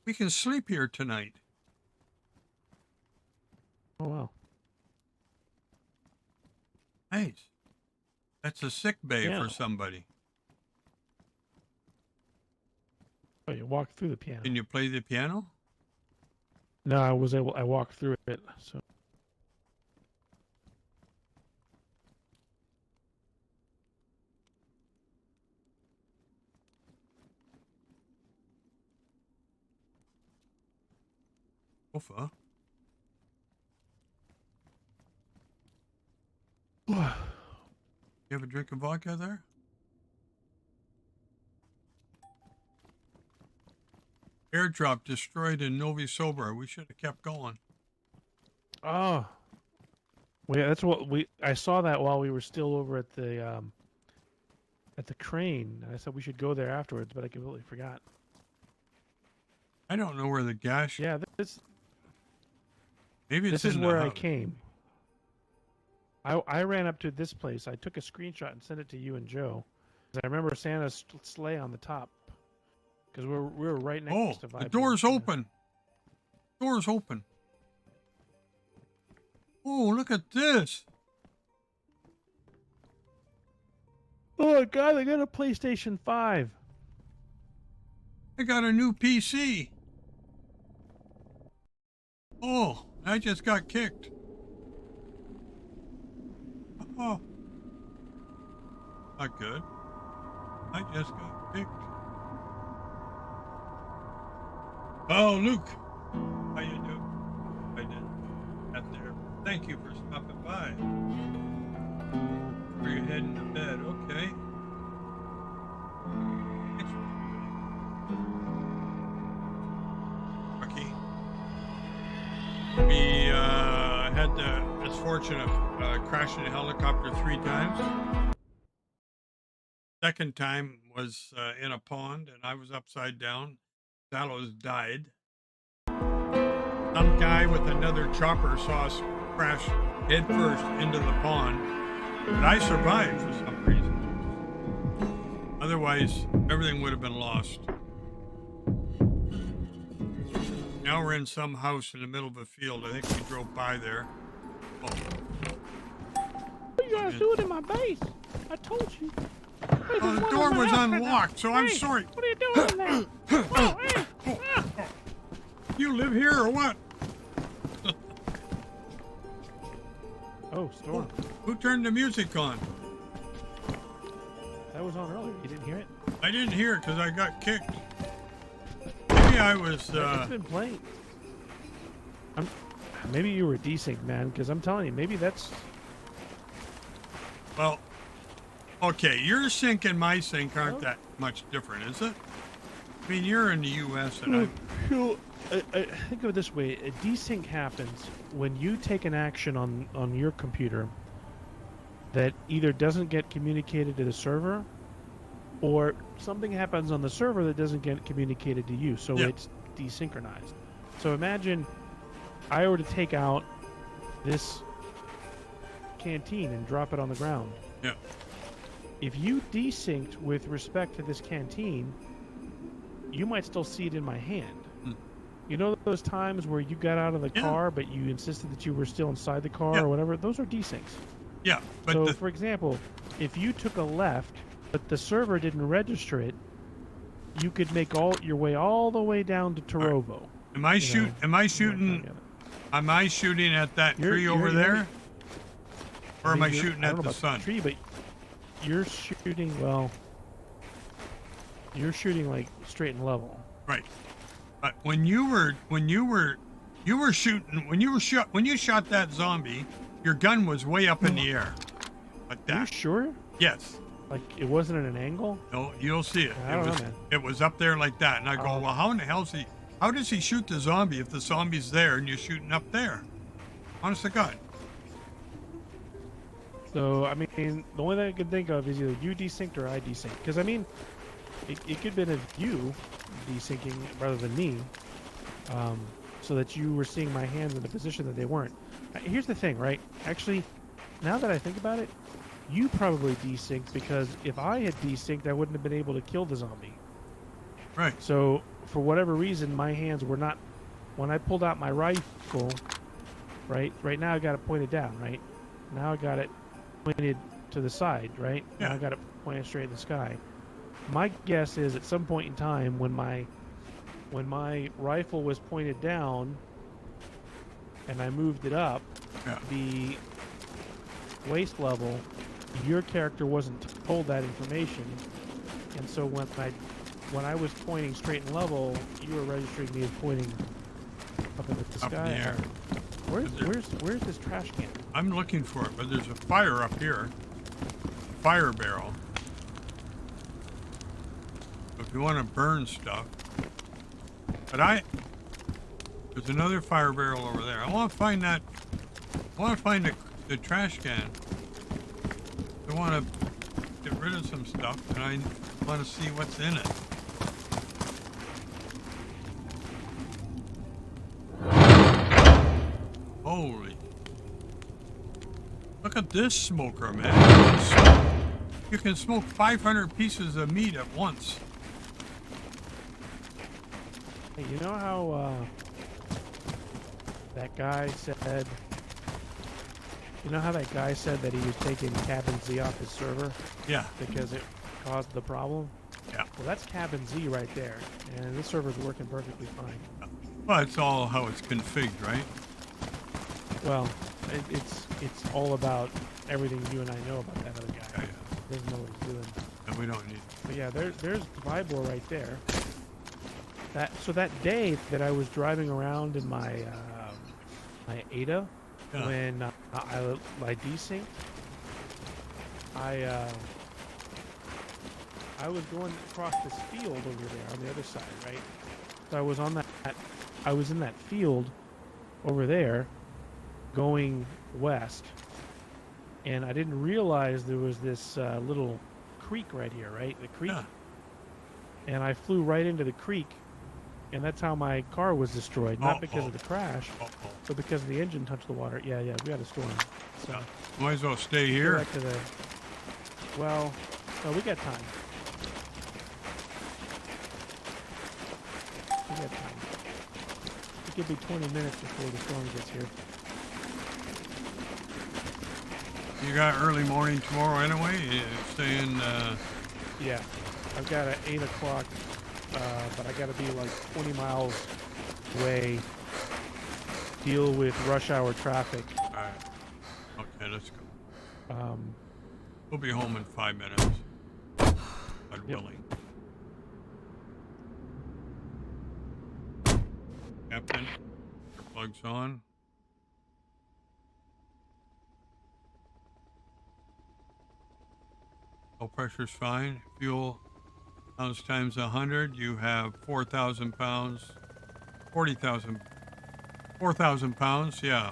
We can sleep here tonight. Oh, wow. Nice. That's a sick bay Yeah. for somebody. Oh, you walked through the piano. Can you play the piano? No, I walked through it, so. Ofa. You have a drink of vodka there? Airdrop destroyed in Novi Sobra. We should have kept going. Oh. Well, yeah, that's what I saw that while we were still over at the crane. And I said we should go there afterwards, but I completely forgot. I don't know where the gas. Yeah, Maybe it's this is in the where I house. came. I ran up to this place. I took a screenshot and sent it to you and Joe. 'Cause I remember Santa's sleigh on the top. Because we were right next to Oh, Vibe. the door's open. Door's open. Oh, look at this. Oh, God, they got a PlayStation 5. I got a new PC. Oh, I just got kicked. Oh, not good. I just got kicked. Oh, Luke, how you doing? I did. Out there. Thank you for stopping by. Where you heading to bed? Okay. Thanks for Rocky. We had the misfortune of crashing a helicopter 3 times. Second time was in a pond, and I was upside down. Sallows died. Some guy with another chopper saw us crash headfirst into the pond, but I survived for some reason. Otherwise, everything would have been lost. Now we're in some house in the middle of a field. I think we drove by there. Oh. What are you guys doing in my base? I told you. Oh, the door was unlocked, so I'm sorry. What are you doing in there? Oh, hey. You live here or what? Oh, Storm. Who turned the music on? That was on earlier. You didn't hear it? I didn't hear it because I got kicked. Maybe I was. It's been playing. Maybe you were desync, man, because I'm telling you, maybe that's. Well, okay, your sync and my sync aren't that much different, is it? I mean, you're in the U.S. and I'm. Think of it this way: a desync happens when you take an action on your computer that either doesn't get communicated to the server, or something happens on the server that doesn't get communicated to you, so it's desynchronized. So imagine I were to take out this canteen and drop it on the ground. Yeah. if you desynced with respect to this canteen, you might still see it in my hand. Hmm. You know those times where you got out of the Yeah. car, but you insisted that you were still inside the car Yeah. or whatever? Those are desyncs. Yeah, but So, for example, if you took a left, but the server didn't register it, you could make your way all the way down to Torovo. am I shooting at that You're- tree you're- over you're- there? Or am I you're- shooting I at don't know the about sun? tree, but you're shooting, well, you're shooting like straight and level. Right. But when you shot that zombie, your gun was way up in the air. Like Are you that. sure? Yes. Like it wasn't at an angle? No, you'll see it. I don't know, man. It was up there like that. And I go, well, how in the hell how does he shoot the zombie if the zombie's there and you're shooting up there? Honest to God. So, I mean, the only thing I can think of is either you desynced or I desynced. Because, I mean, it could have been you desyncing rather than me. So that you were seeing my hands in a position that they weren't. Here's the thing, right? Actually, now that I think about it, you probably desynced because if I had desynced, I wouldn't have been able to kill the zombie. Right. So, for whatever reason, my hands were not... When I pulled out my rifle, right now I got it pointed down, right? Now I got it pointed to the side, right? Yeah. Now I got it pointed straight in the sky. My guess is at some point in time when my rifle was pointed down and I moved it up, Yeah. the waist level, your character wasn't told that information, and so when I was pointing straight and level, you were registering me as pointing up in the Up in sky. the air. Where's this trash can? I'm looking for it, but there's a fire up here. Fire barrel. If you want to burn stuff. But there's another fire barrel over there. I want to find that. I want to find the trash can. I want to get rid of some stuff, and I want to see what's in it. Holy. Look at this smoker, man. You can smoke 500 pieces of meat at once. Hey, you know how that guy said... You know how that guy said that he was taking Cabin Z off his server? Yeah. Because it caused the problem? Yeah. Well, that's Cabin Z right there. And this server's working perfectly fine. Well, it's all how it's configured, right? Well, it's all about everything you and I know about that other guy. Yeah, yeah. He doesn't know what he's doing. And we don't need. But yeah, there's Vibor right there. That day that I was driving around in my my Ada, Yeah. when I desynced, I was going across this field over there on the other side, right? So I was in that field over there, going west, and I didn't realize there was this little creek right here, right? The creek. Yeah. And I flew right into the creek, and that's how my car was destroyed. Not because of the crash, but because the engine touched the water. Yeah, we got a storm. So Might as well stay go here. back to the... Well, no, we got time. We got time. It could be 20 minutes before the storm gets here. You got early morning tomorrow anyway. You're saying, Yeah, I've got an 8 o'clock, but I got to be like 20 miles away, deal with rush hour traffic. all right. Okay, let's go. Um, We'll be home in 5 minutes. God Yep. willing. Captain, your plug's on. Oil pressure's fine. Fuel pounds times 100. You have 4,000 pounds. 40,000. 4,000 pounds, yeah.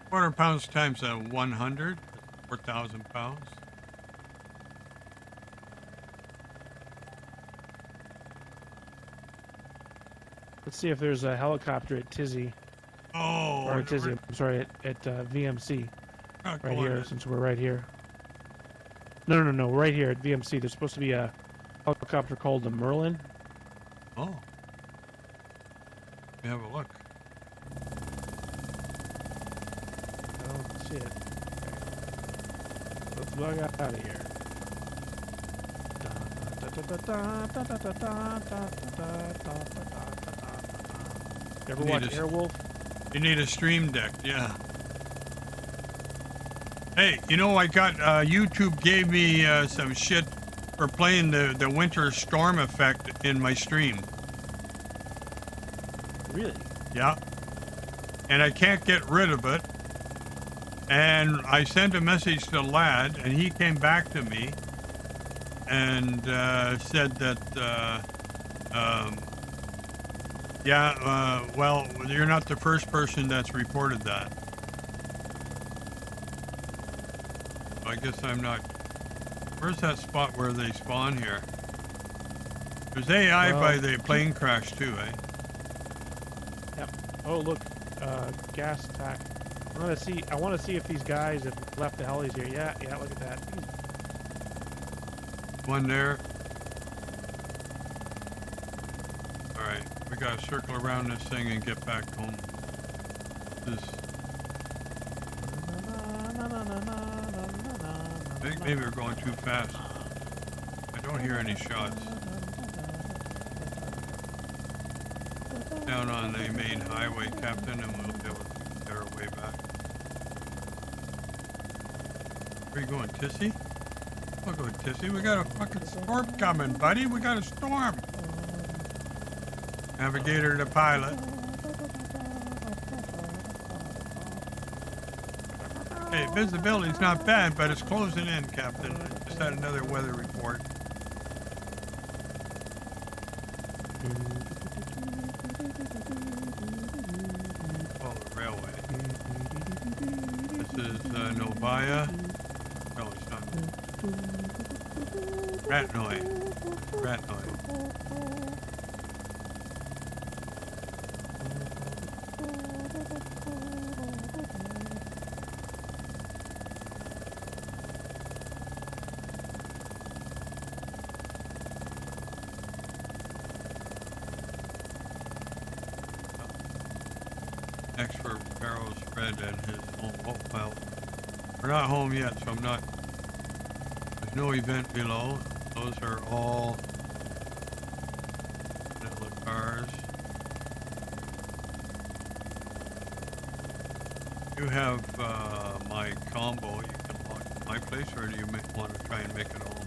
400 pounds times 100. 4,000 pounds. let's see if there's a helicopter at Tizzy, Oh, or at Tizzy, I'm sorry, at VMC, right here, since we're right here. No. Right here at VMC, there's supposed to be a helicopter called the Merlin. Oh. Let me have a look. I don't see it. Okay. Let's bug out of here. You ever You need watch a- Airwolf? You need a stream deck, yeah. Hey, you know, I got YouTube gave me some shit for playing the winter storm effect in my stream. Really? Yeah. And I can't get rid of it. And I sent a message to Lad, and he came back to me and said that, well, you're not the first person that's reported that. I guess I'm not. Where's that spot where they spawn here? There's AI by the plane crash too, eh? Yep. Oh, look, gas attack. I want to see if these guys have left the helis here. Yeah, look at that. One there. All right, we gotta circle around this thing and get back home. Maybe we're going too fast. I don't hear any shots. Down on the main highway, Captain, and we'll be able to get our way back. Where are you going, Tissy? We'll go, Tissy. We got a fucking storm coming, buddy. We got a storm. Navigator to pilot. Hey, visibility's not bad, but it's closing in, Captain. I just had another weather report. Oh, the railway. This is Novaya. No, it's not. Ratnoy. Next for ParoZRed and his home. Oh, well, we're not home yet, so I'm not. There's no event below. Those are all Netla cars. You have my combo. You can lock my place, or do you want to try and make it home?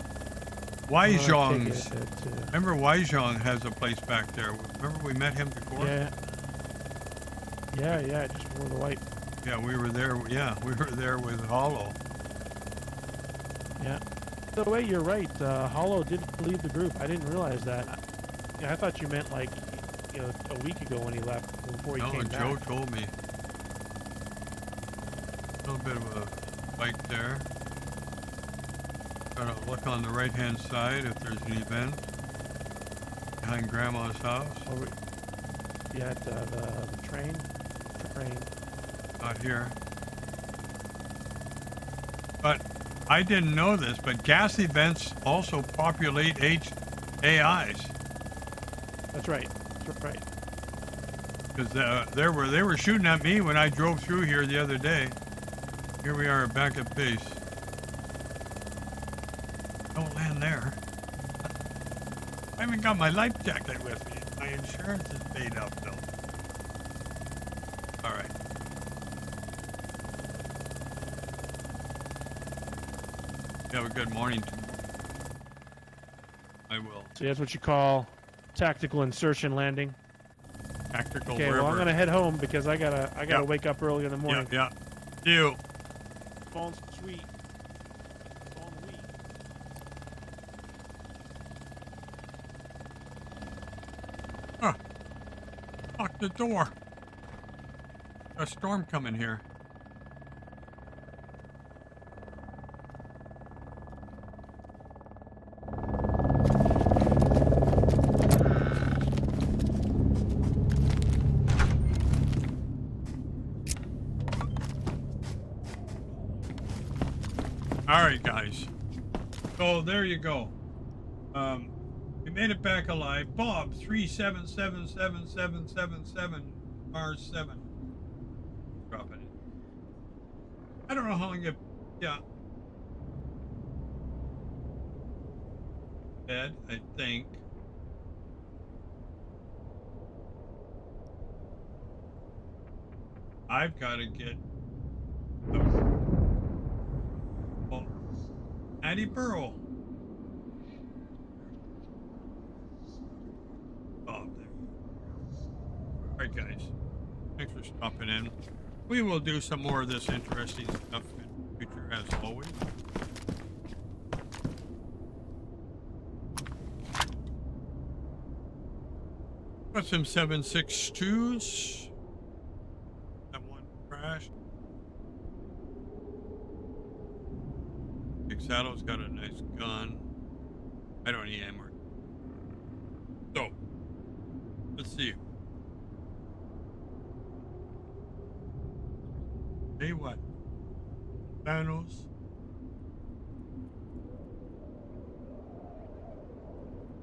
Weizhong's. Remember, Weizhong has a place back there. Remember we met him before? Yeah, just before the light. Yeah, we were there. Yeah, we were there with Hollow. Yeah. By the way, you're right. Hollow did leave the group. I didn't realize that. I thought you meant like, a week ago when he left, before he came back. No, Joe told me. A little bit of a spike there. Gotta look on the right-hand side if there's an event. Behind Grandma's house. Oh, yeah, at the train. Not here. But I didn't know this, but gas events also populate AIs. That's right. Because they were shooting at me when I drove through here the other day. Here we are back at base. Don't land there. I haven't got my life jacket with me. My insurance is paid up though. All right. You have a good morning. I will. So that's what you call tactical insertion landing. Tactical Okay, river. well I'm gonna head home because I gotta Yep. wake up early in the morning. Yeah. See you. Phone's sweet. Phone weak. Lock the door. A storm coming here. All right, guys. So there you go. We made it back alive. Bob 3777777 Mars 7. Dropping it. I don't know how long you. Yeah. Bed, I think. I've got to get. Oh, Addie Burrow. Oh, there. All right, guys. Thanks for stopping in. We will do some more of this interesting stuff in the future, as always. Got some 7.62s. That one crashed. Exhalo's got a nice gun. I don't need ammo. So, let's see. Hey, what? Thanos.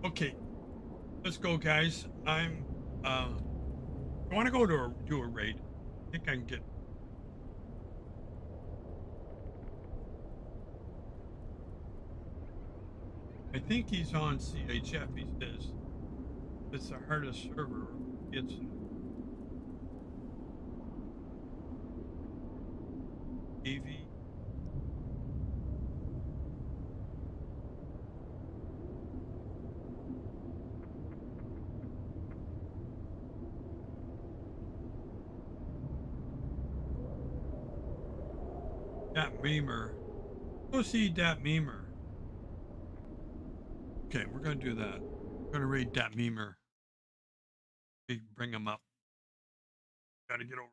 Okay, let's go, guys. I want to go to do a raid. I think I can get. I think he's on CHF. He says it's the hardest server. It's AV. Dat Memer. Go see Dat Memer. Okay, we're gonna do that. We're gonna raid Dat Memer. Bring him up. Gotta get over.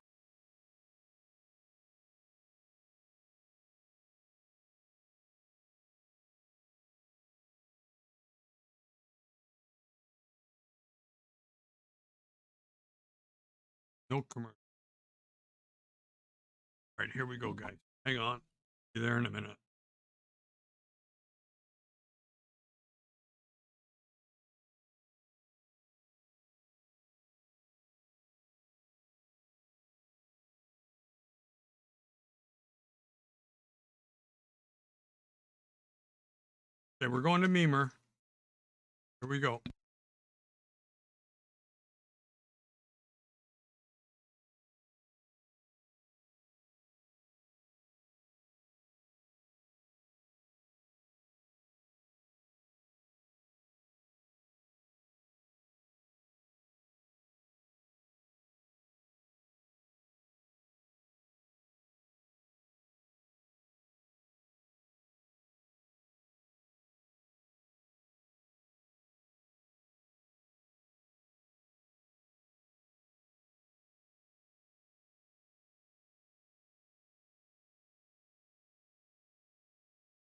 No commercial. All right, here we go, guys. Hang on. Be there in a minute. Okay, we're going to Memer. Here we go.